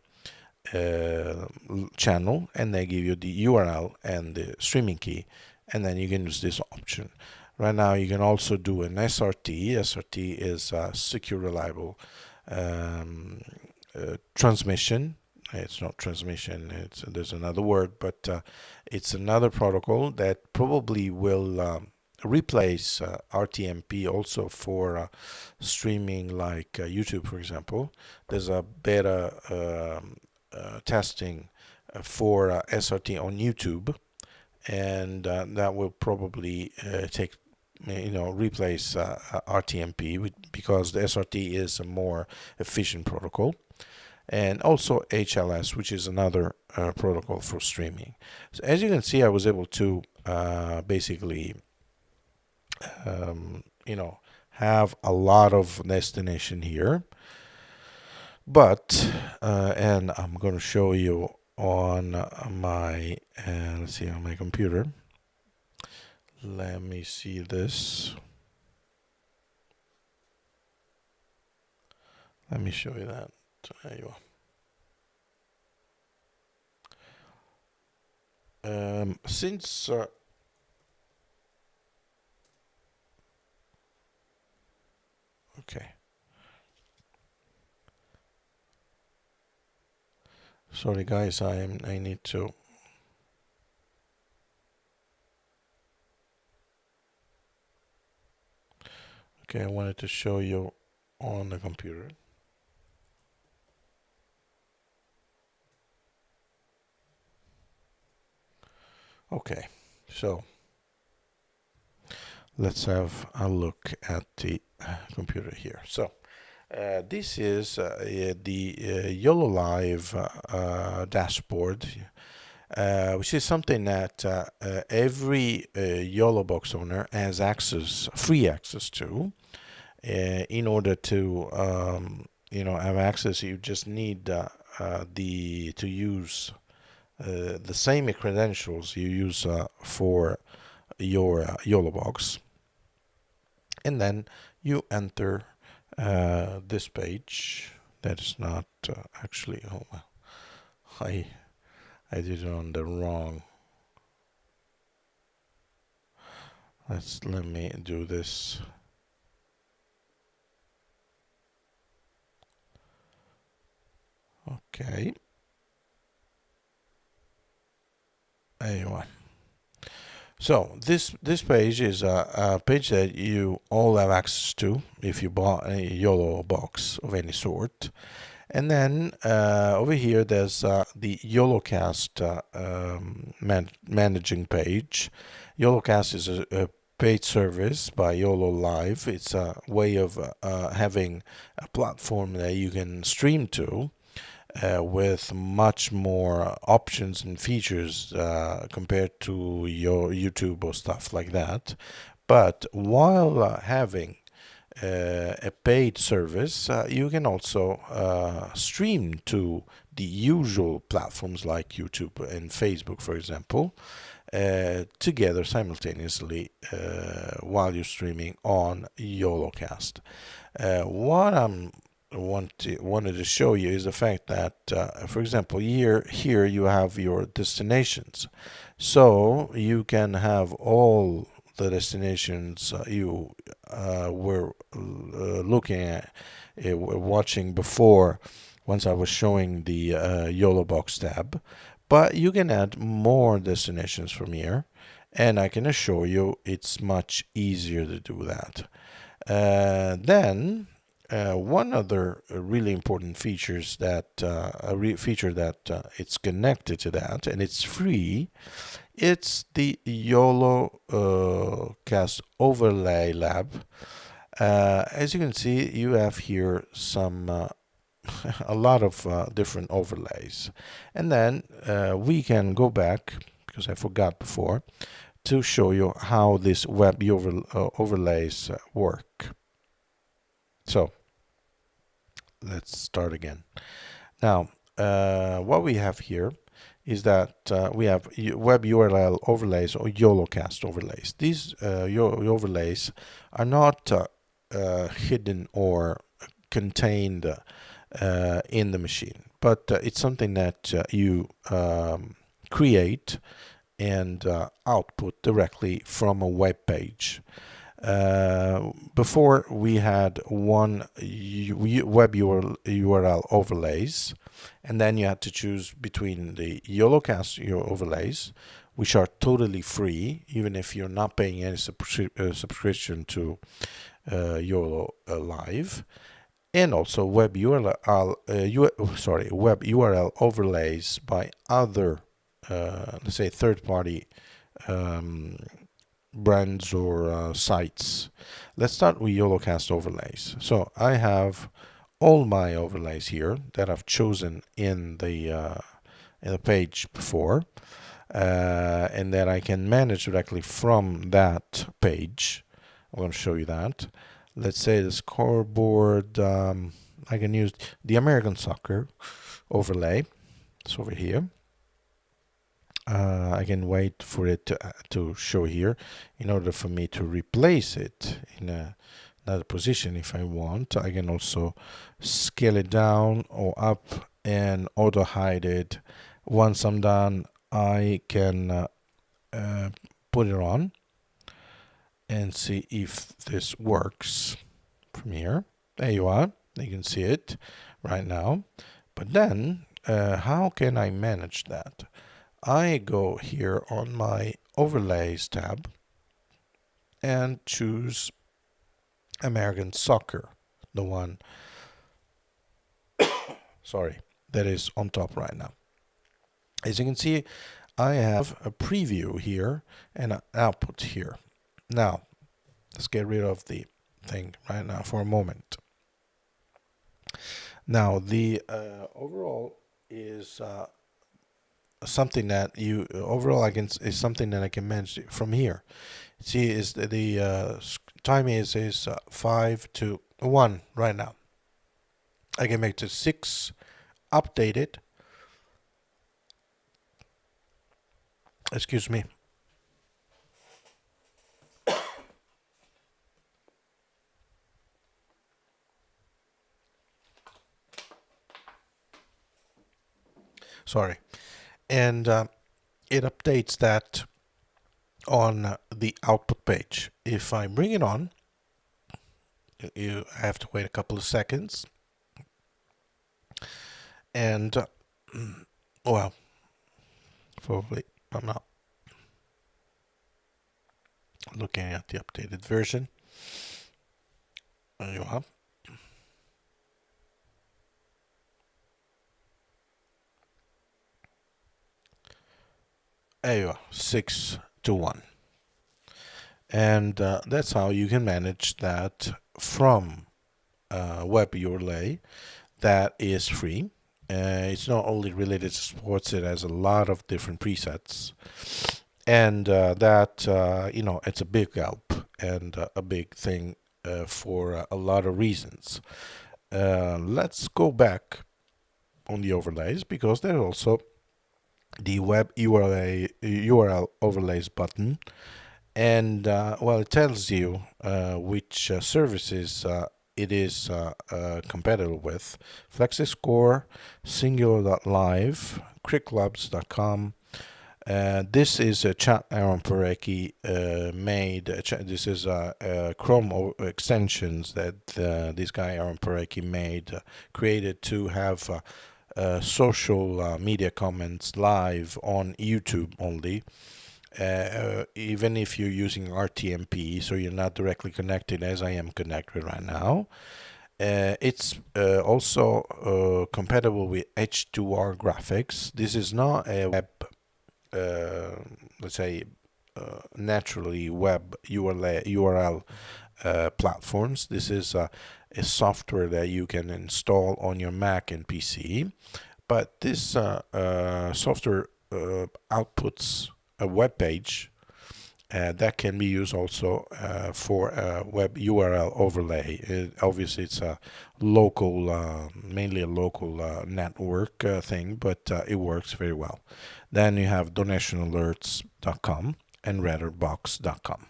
channel, and they give you the URL and the streaming key, and then you can use this option. Right now you can also do an SRT. SRT is secure, reliable transmission. It's not transmission, there's another word, but it's another protocol that probably will replace RTMP also for streaming like YouTube, for example. There's a beta testing for SRT on YouTube, and that will probably replace RTMP, because the SRT is a more efficient protocol, and also HLS, which is another protocol for streaming. So as you can see, I was able to basically have a lot of destination here, but and I'm going to show you on my let's see, on my computer. Let me see this. Let me show you that. There you are. Since okay, sorry guys, I need to. Okay, I wanted to show you on the computer. Okay, so let's have a look at the computer here. So this is the YoloLive dashboard, which is something that every Yolobox owner has free access to. In order to have access, you just need to use the same credentials you use for your Yolobox, and then you enter this page. That is not actually. Oh, I did it on the wrong. Let me do this. Okay. Anyway, so this page is a page that you all have access to if you bought a YOLO box of any sort. And then over here there's the YOLOcast managing page. YOLOcast is a paid service by YoloLive. It's a way of having a platform that you can stream to with much more options and features compared to your YouTube or stuff like that. But while having a paid service, you can also stream to the usual platforms like YouTube and Facebook, for example, together simultaneously while you're streaming on YoloCast. What I'm wanted to show you is the fact that, for example, here you have your destinations, so you can have all the destinations you were looking at, watching before, once I was showing the Yolobox tab, but you can add more destinations from here, and I can assure you it's much easier to do that. Then one other really important features that feature that it's connected to that, and it's free. It's the YoloCast Overlay Lab. As you can see, you have here some a lot of different overlays, and then we can go back, because I forgot before, to show you how this web overlays work. So let's start again. Now, what we have here is that we have web URL overlays or YoloCast overlays. These overlays are not hidden or contained in the machine, but it's something that you create and output directly from a web page. Before we had one web URL overlays, and then you had to choose between the YoloCast overlays, which are totally free, even if you're not paying any subscription to YoloLive, and also web URL overlays by other, let's say, third-party um, brands or sites. Let's start with YoloCast overlays. So I have all my overlays here that I've chosen in the page before, and that I can manage directly from that page. I'm going to show you that. Let's say the scoreboard. I can use the American soccer overlay. It's over here. I can wait for it to show here in order for me to replace it in another position if I want. I can also scale it down or up and auto hide it. Once I'm done, I can put it on and see if this works from here. There you are. You can see it right now. But then, how can I manage that? I go here on my overlays tab and choose American soccer, the one, sorry, that is on top right now. As you can see, I have a preview here and an output here. Now, let's get rid of the thing right now for a moment. Now, the overall is something that you overall is something that I can manage from here. See, is the time is 5 to 1 right now. I can make it to 6, update it. Excuse me. Sorry. And it updates that on the output page. If I bring it on, you have to wait a couple of seconds. And, well, probably I'm not looking at the updated version. There you are. There you are, 6 to 1. And that's how you can manage that from web URL that is free. It's not only related to sports, it has a lot of different presets. And that, it's a big help and a big thing for a lot of reasons. Let's go back on the overlays, because there's also the web URL overlays button. And well, it tells you which services it is compatible with: FlexiScore, Singular.live, CricClubs.com. This is a chat Aaron Parecki made. This is Chrome extensions that this guy Aaron Parecki made, created to have social media comments live on YouTube only. Even if you're using RTMP, so you're not directly connected as I am connected right now. It's also compatible with H2R graphics. This is not a web, let's say, naturally web URL platforms. This is a software that you can install on your Mac and PC. But this software outputs a web page that can be used also for a web URL overlay. Obviously, it's a local, mainly a local network thing, but it works very well. Then you have donationalerts.com and Redderbox.com.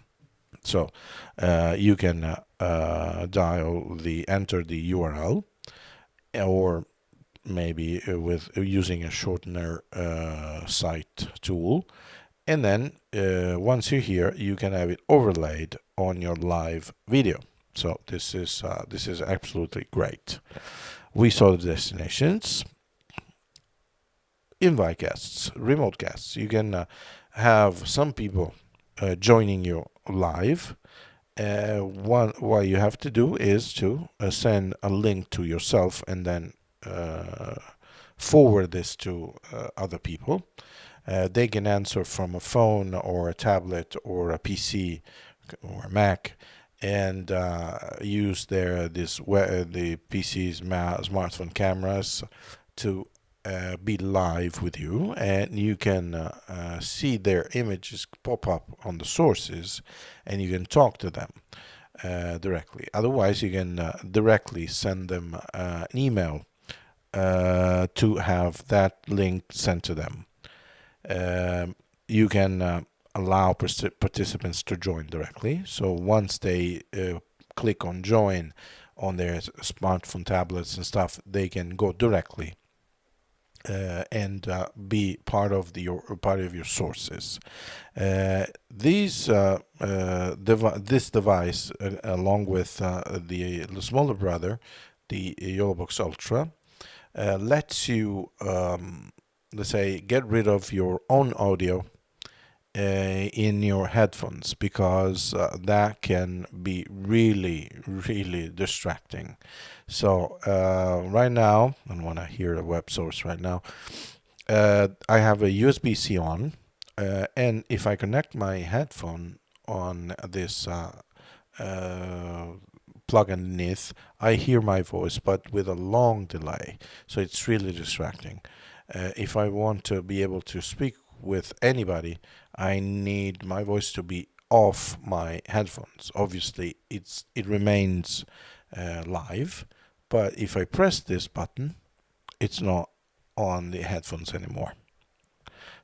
So you can enter the URL, or maybe with using a shortener site tool. And then once you're here, you can have it overlaid on your live video. So this is absolutely great. We saw the destinations, invite guests, remote guests. You can have some people joining you live, what you have to do is to send a link to yourself and then forward this to other people. They can answer from a phone or a tablet or a PC or a Mac, and use the PC's smartphone cameras to be live with you, and you can see their images pop up on the sources, and you can talk to them directly. Otherwise, you can directly send them an email to have that link sent to them. You can allow participants to join directly. So once they click on join on their smartphone, tablets, and stuff, they can go directly and be part of your sources. This device, along with the smaller brother, the Yolobox Ultra, lets you, let's say, get rid of your own audio in your headphones, because that can be really, really distracting. So right now, I don't want to hear a web source right now. I have a USB-C on, and if I connect my headphone on this plug underneath, I hear my voice, but with a long delay. So it's really distracting. If I want to be able to speak with anybody, I need my voice to be off my headphones. Obviously, it remains live, but if I press this button, it's not on the headphones anymore.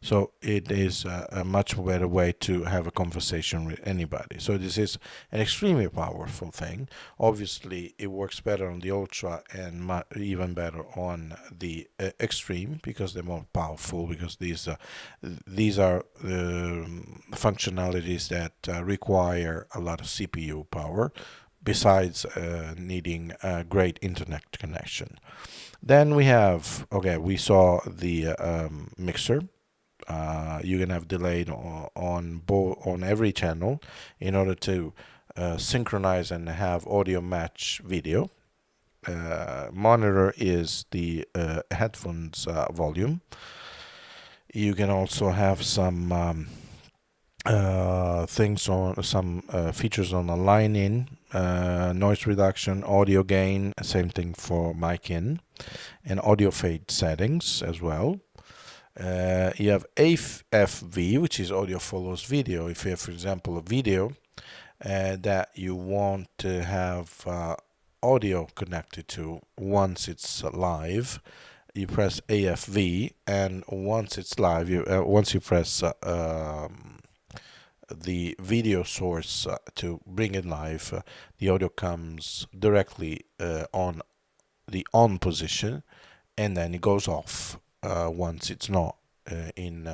So it is a much better way to have a conversation with anybody. So this is an extremely powerful thing. Obviously, it works better on the Ultra and even better on the Extreme, because they're more powerful, because these are functionalities that require a lot of CPU power, besides needing a great internet connection. Then we have, we saw the mixer. You can have delayed on every channel in order to synchronize and have audio match video. Monitor is the headphones volume. You can also have some things on some features on the line in, noise reduction, audio gain, same thing for mic in, and audio fade settings as well. You have AFV, which is audio follows video. If you have, for example, a video that you want to have audio connected to once it's live, you press AFV, and once it's live, once you press the video source to bring it live, the audio comes directly on the on position, and then it goes off once it's not when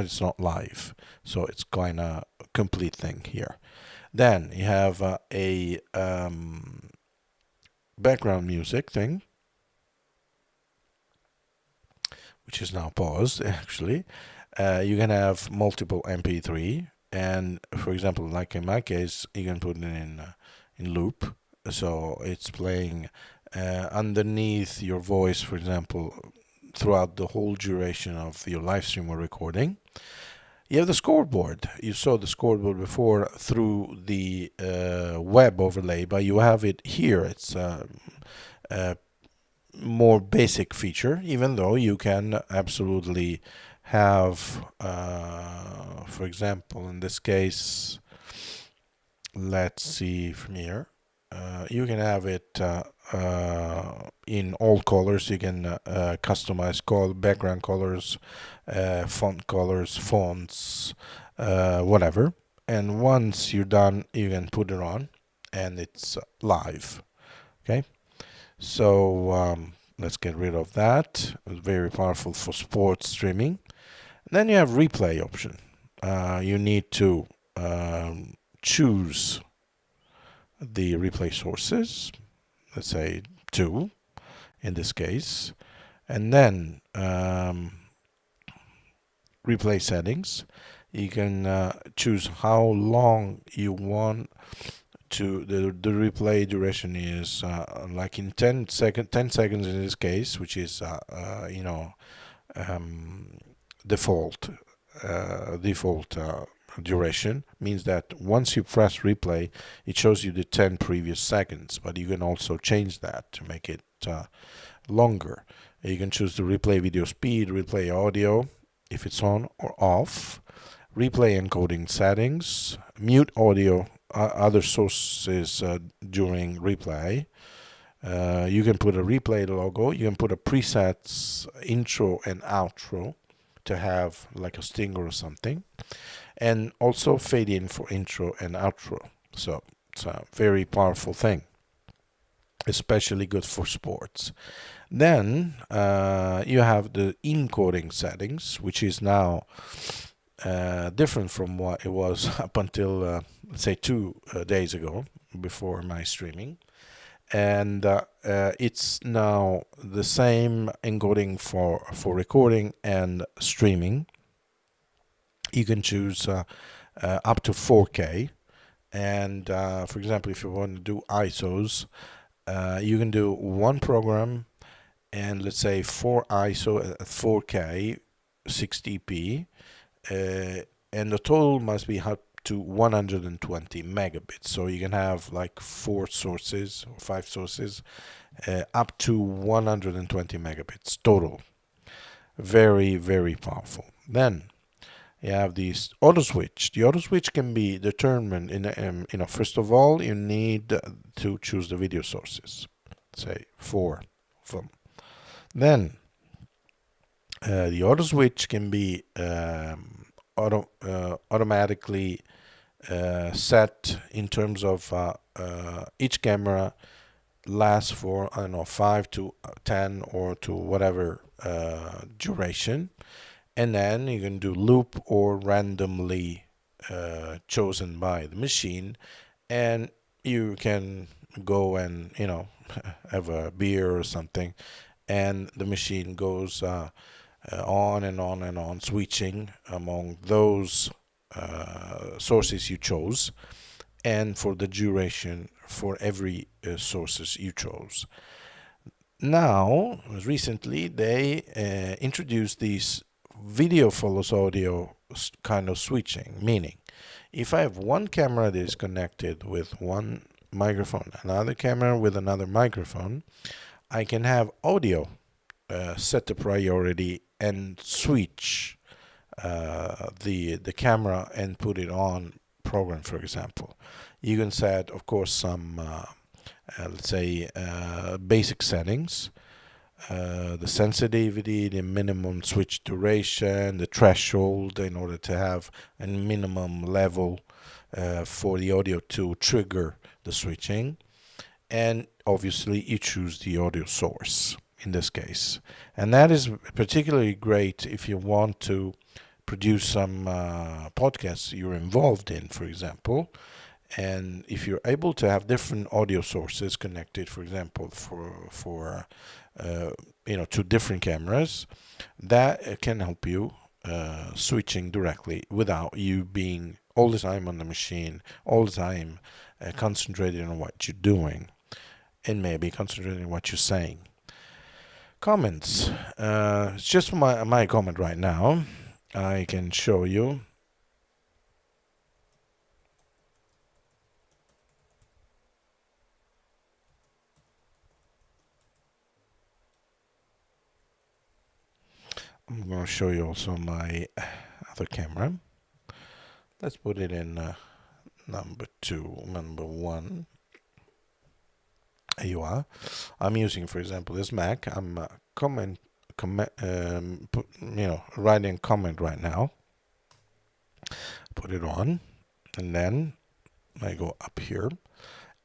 it's not live. So it's kind of a complete thing here. Then you have a background music thing, which is now paused actually. You can have multiple MP3, and for example, like in my case, you can put it in loop, so it's playing underneath your voice, for example, throughout the whole duration of your live stream or recording. You have the scoreboard. You saw the scoreboard before through the web overlay, but you have it here. It's a more basic feature, even though you can absolutely have, for example, in this case, let's see from here, you can have it in all colors. You can customize background colors, font colors, fonts, whatever. And once you're done, you can put it on, and it's live. Okay, so let's get rid of that. It's very powerful for sports streaming. And then you have replay option. You need to choose the replay sources, let's say 2 in this case, and then replay settings. You can choose how long you want to the replay duration is like in 10 seconds in this case, which is um, default default duration, means that once you press replay, it shows you the 10 previous seconds, but you can also change that to make it longer. You can choose the replay video speed, replay audio, if it's on or off, replay encoding settings, mute audio, other sources during replay. You can put a replay logo, you can put a presets intro and outro to have like a stinger or something, and also fade in for intro and outro. So it's a very powerful thing, especially good for sports. Then you have the encoding settings, which is now different from what it was up until let's say 2 days ago, before my streaming. And it's now the same encoding for recording and streaming. You can choose up to 4K, and for example, if you want to do ISOs, you can do one program and let's say 4 ISO at 4K 60p, and the total must be up to 120 megabits. So you can have like 4 sources or 5 sources, up to 120 megabits total. Very, very powerful. Then you have this auto switch. The auto switch can be determined in first of all, you need to choose the video sources, say 4 of them. Then the auto switch can be automatically set in terms of each camera lasts for, I don't know, 5 to 10 or to whatever duration, and then you can do loop or randomly chosen by the machine, and you can go and have a beer or something, and the machine goes on and on and on, switching among those sources you chose, and for the duration for every sources you chose. Now, recently, they introduced this video follows audio kind of switching, meaning if I have one camera that is connected with one microphone, another camera with another microphone, I can have audio set the priority and switch the camera and put it on program, for example. You can set, of course, some let's say basic settings, the sensitivity, the minimum switch duration, the threshold, in order to have a minimum level for the audio to trigger the switching, and obviously you choose the audio source in this case. And that is particularly great if you want to produce some podcasts you're involved in, for example, and if you're able to have different audio sources connected, for example, for to different cameras, that can help you switching directly without you being all the time on the machine, all the time concentrating on what you're doing, and maybe concentrating on what you're saying. Comments. It's just my comment right now. I can show you. I'm going to show you also my other camera. Let's put it in number 2, number 1. There you are. I'm using, for example, this Mac. I'm writing a comment right now. Put it on, and then I go up here,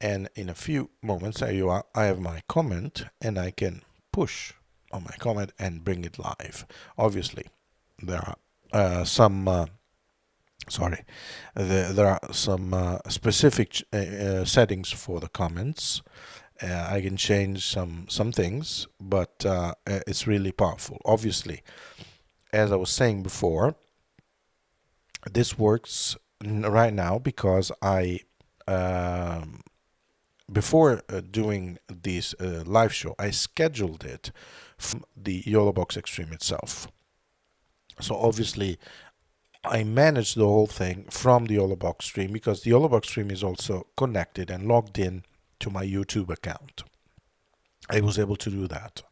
and in a few moments, there you are. I have my comment, and I can push on my comment and bring it live. Obviously, there are some. There are some specific settings for the comments. I can change some things, but it's really powerful. Obviously, as I was saying before, This works right now because I before doing this live show, I scheduled it from the Yolobox Extreme itself. So obviously, I managed the whole thing from the Yolobox stream because the Yolobox stream is also connected and logged in to my YouTube account. I was able to do that.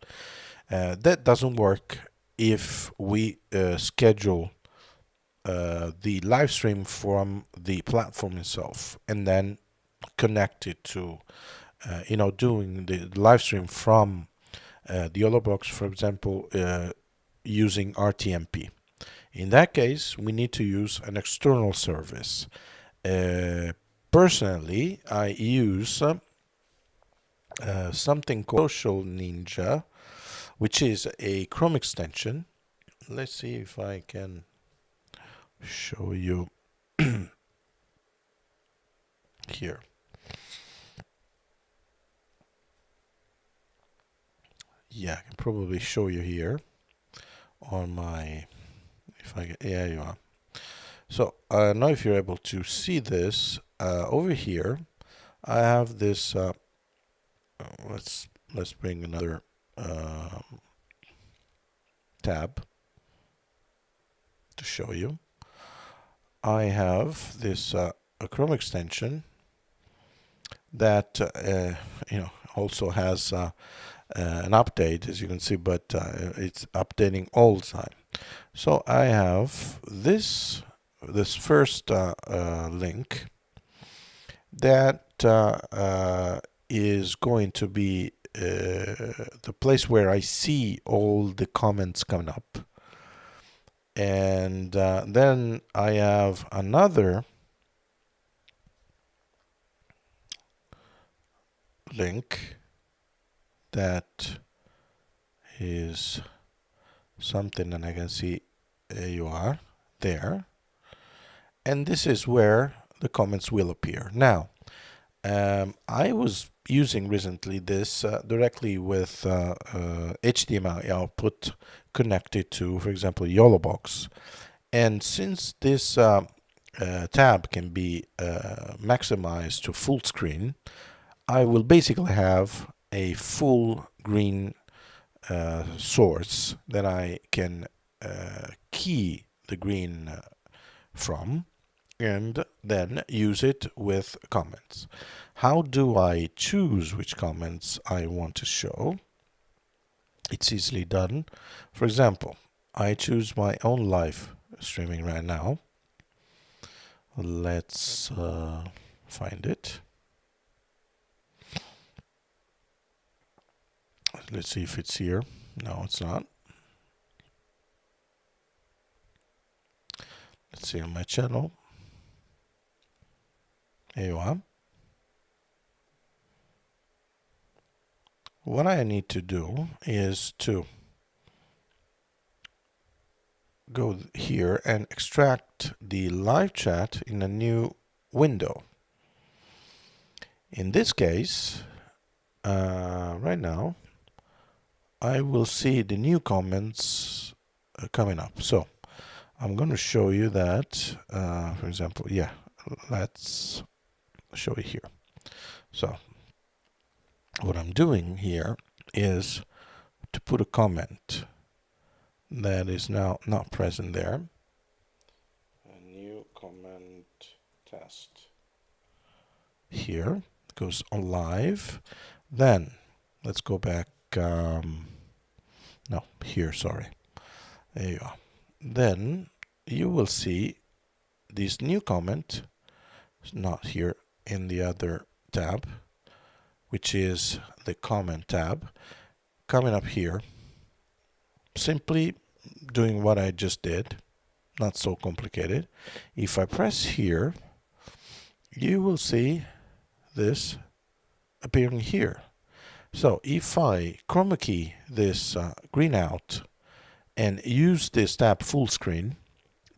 That doesn't work if we schedule the live stream from the platform itself and then connect it to, doing the live stream from the Yolobox, for example, using RTMP. In that case, we need to use an external service. Personally, I use something called Social Ninja, which is a Chrome extension. Let's see if I can show you here. Yeah, I can probably show you here on my, if I get, yeah, you are. So now if you're able to see this, over here, I have this, let's bring another tab to show you. I have this a Chrome extension that also has an update, as you can see, but it's updating all the time. So I have this first link that is going to be the place where I see all the comments coming up. And then I have another link that is something, and I can see you are there. And this is where the comments will appear. Now, I was using recently this directly with HDMI output connected to, for example, Yolobox. And since this tab can be maximized to full screen, I will basically have a full green source that I can key the green from and then use it with comments. How do I choose which comments I want to show? It's easily done. For example, I choose my own live streaming right now. Let's find it. Let's see if it's here. No, it's not. Let's see on my channel. Here you are. What I need to do is to go here and extract the live chat in a new window. In this case, right now, I will see the new comments coming up. So I'm going to show you that, for example, yeah, let's show it here. So what I'm doing here is to put a comment that is now not present there. A new comment test. Here goes on live. Then let's go back. No, here, sorry. There you are. Then you will see this new comment, not here in the other tab, which is the comment tab, coming up here. Simply doing what I just did, not so complicated. If I press here, you will see this appearing here. So if I chroma key this green out and use this tab full screen,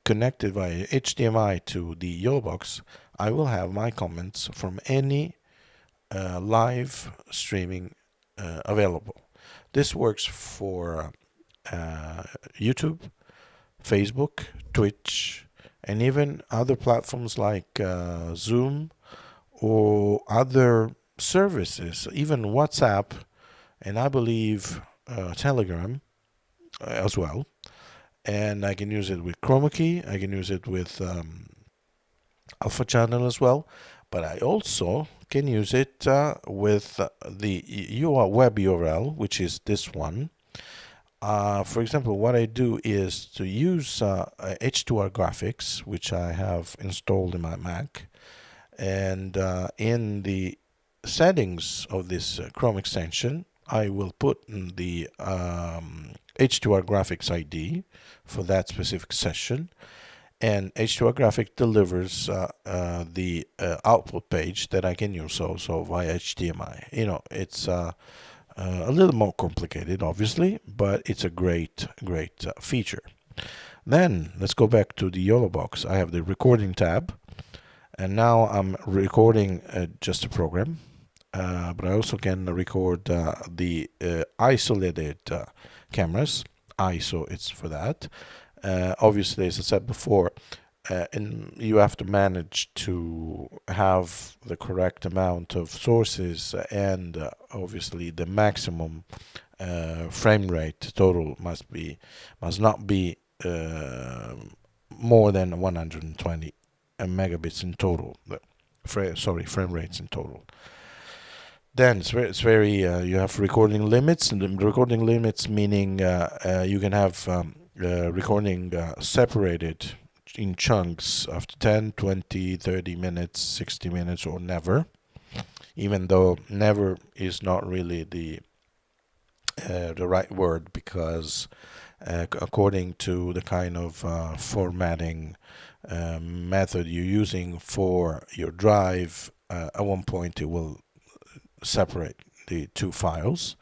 connected via HDMI to the Yolobox, I will have my comments from any live streaming available. This works for YouTube, Facebook, Twitch, and even other platforms like Zoom or other services, even WhatsApp, and I believe Telegram as well. And I can use it with chroma key. I can use it with alpha channel as well. But I also can use it with the web URL, which is this one. For example, what I do is to use H2R graphics, which I have installed in my Mac. And in the settings of this Chrome extension, I will put in the H2R graphics ID for that specific session. And H2R graphic delivers the output page that I can use also via HDMI. You know, it's a little more complicated, obviously, but it's a great feature. Then let's go back to the Yolobox. I have the recording tab, and now I'm recording just a program, but I also can record the isolated cameras. ISO, it's for that. Obviously, as I said before, and you have to manage to have the correct amount of sources, and obviously the maximum frame rate total must not be more than 120 megabits in total. Frame rates in total. Then it's very you have recording limits, and the recording limits meaning you can have recording separated in chunks after 10, 20, 30 minutes, 60 minutes, or never. Even though never is not really the right word, because according to the kind of formatting method you're using for your drive, at one point it will separate the two files.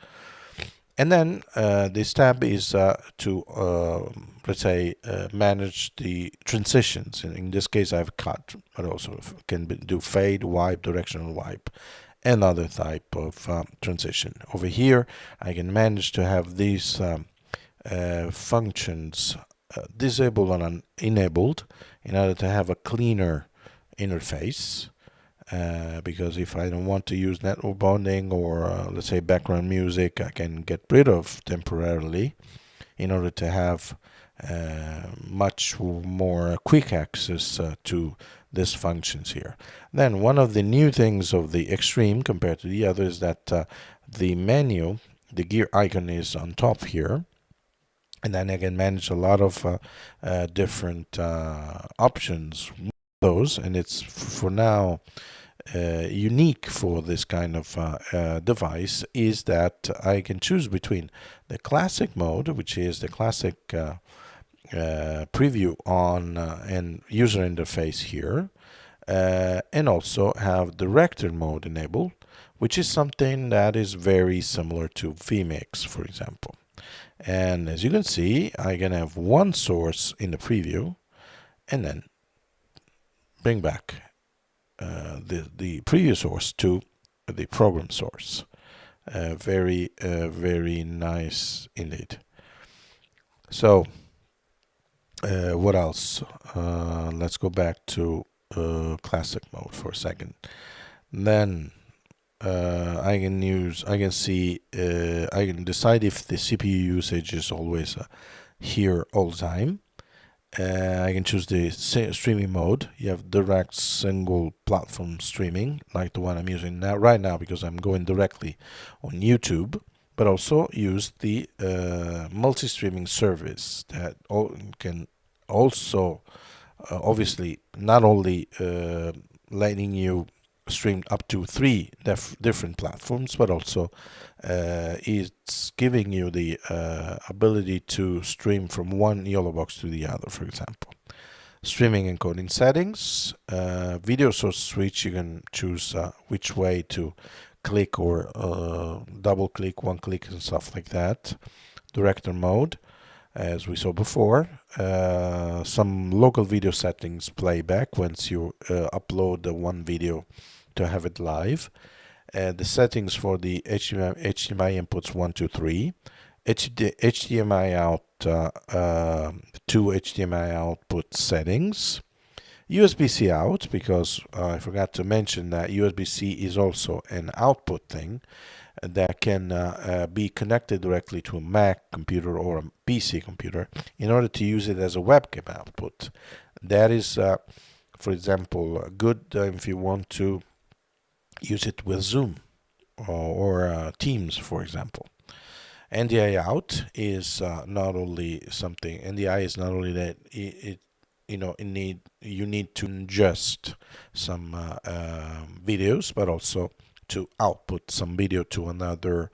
And then this tab is to, let's say, manage the transitions. In this case, I have cut, but also can do fade, wipe, directional wipe, and other type of transition. Over here, I can manage to have these functions disabled and enabled in order to have a cleaner interface. Because if I don't want to use network bonding or let's say background music, I can get rid of temporarily in order to have much more quick access to these functions here. Then one of the new things of the Extreme compared to the others is that the menu, the gear icon is on top here, and then I can manage a lot of different options with those, and it's for now unique for this kind of device is that I can choose between the classic mode, which is the classic preview on and user interface here, and also have director mode enabled, which is something that is very similar to vMix, for example. And as you can see, I can have one source in the preview and then bring back the previous source to the program source. Very nice indeed. So what else? Let's go back to classic mode for a second. Then I can decide if the CPU usage is always here all the time. I can choose the streaming mode. You have direct single platform streaming, like the one I'm using right now, because I'm going directly on YouTube, but also use the multi-streaming service that can also obviously not only letting you stream up to 3 different platforms, but also it's giving you the ability to stream from one Yolobox to the other, for example. Streaming encoding settings, video source switch, you can choose which way to click or double click, one click, and stuff like that. Director mode, as we saw before, some local video settings playback once you upload the one video to have it live. The settings for the HDMI inputs 1, 2, 3, HDMI out, 2 HDMI output settings, USB-C out, because I forgot to mention that USB-C is also an output thing that can be connected directly to a Mac computer or a PC computer in order to use it as a webcam output. That is, for example, good if you want to use it with Zoom or Teams, for example. NDI out is not only something. NDI is not only that you need to ingest some videos, but also to output some video to another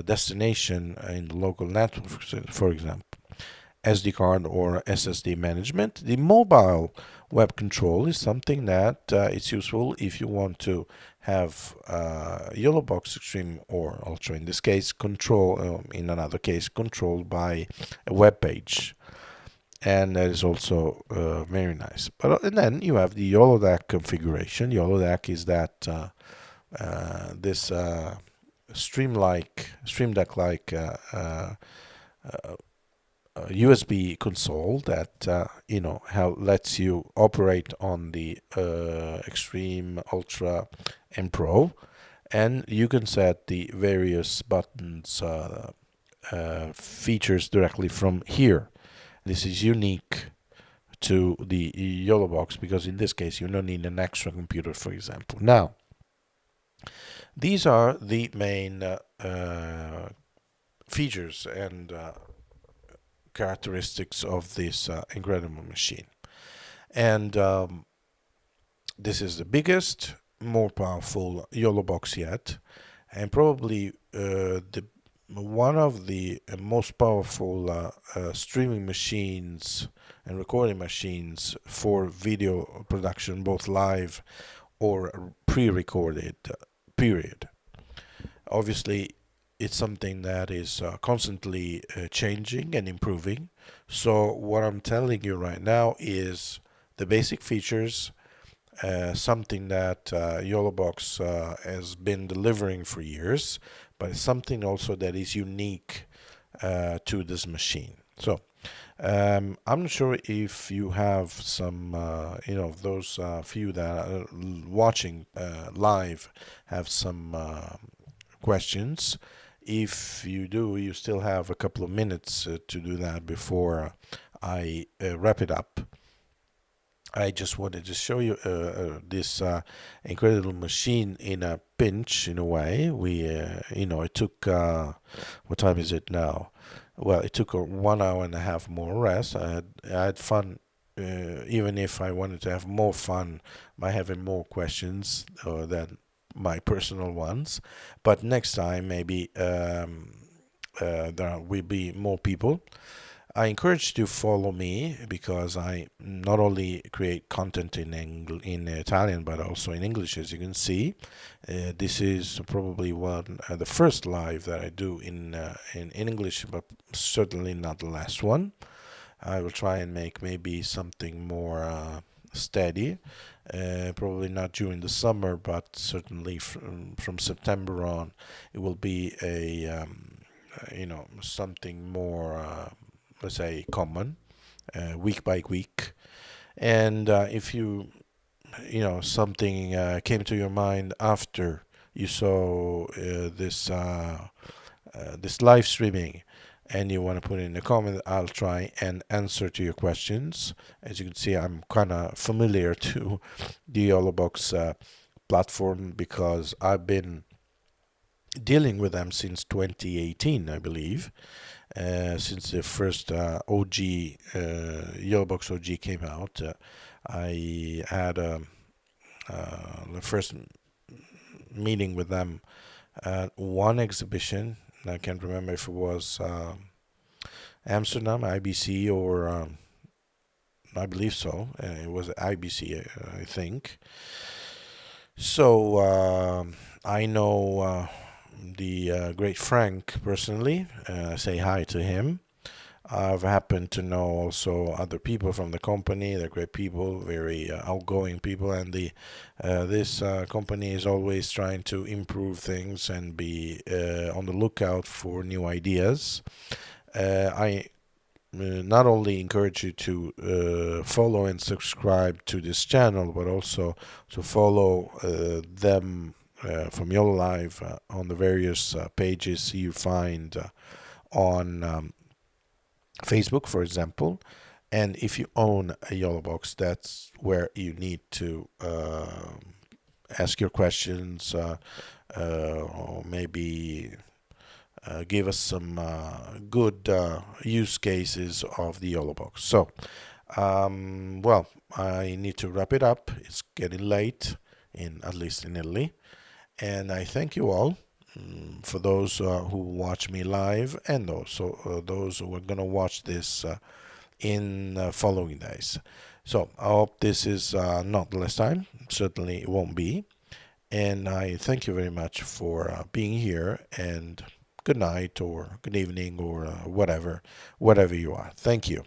destination in the local network, for example, SD card or SSD management. The mobile web control is something that it's useful if you want to have Yolobox Extreme or Ultra, in this case, in another case, controlled by a web page. And that is also very nice. And then you have the Yolodeck configuration. Yolodeck is that this Stream Deck-like USB console that lets you operate on the Extreme, Ultra, and Pro, and you can set the various buttons features directly from here. This is unique to the Yolobox because in this case you don't need an extra computer, for example. Now, these are the main features and characteristics of this incredible machine. And this is the biggest, more powerful Yolobox yet, and probably one of the most powerful streaming machines and recording machines for video production, both live or pre-recorded, period. Obviously, it's something that is constantly changing and improving. So what I'm telling you right now is the basic features, something that Yolobox has been delivering for years, but it's something also that is unique to this machine. So I'm not sure if you have some, those few that are watching live have some questions. If you do, you still have a couple of minutes to do that before I wrap it up. I just wanted to show you this incredible machine in a pinch, in a way. It took, what time is it now? Well, it took 1 hour and a half more rest. I had fun, even if I wanted to have more fun by having more questions than my personal ones. But next time, maybe there will be more people. I encourage you to follow me because I not only create content in Italian but also in English, as you can see. This is probably the first live that I do in English, but certainly not the last one. I will try and make maybe something more steady. Probably not during the summer, but certainly from September on, it will be a something more. Let's say common, week by week. And if something came to your mind after you saw this live streaming and you want to put it in a comment, I'll try and answer to your questions. As you can see, I'm kind of familiar to the Yolobox platform because I've been dealing with them since 2018, I believe. Since the first OG Yolobox OG came out, I had the first meeting with them at one exhibition. I can't remember if it was Amsterdam, IBC, or I believe so. It was IBC, I think. So I know the great Frank personally. Say hi to him. I've happened to know also other people from the company. They're great people, very outgoing people, and this company is always trying to improve things and be on the lookout for new ideas. I not only encourage you to follow and subscribe to this channel, but also to follow them from your life on the various pages you find on Facebook, for example. And if you own a Yolobox, that's where you need to ask your questions, or maybe give us some good use cases of the Yolobox. So, well, I need to wrap it up. It's getting late, at least in Italy, and I thank you all for those who watch me live, and also those who are gonna watch this in following days. So I hope this is not the last time. Certainly it won't be. And I thank you very much for being here, and good night or good evening or whatever you are. Thank you.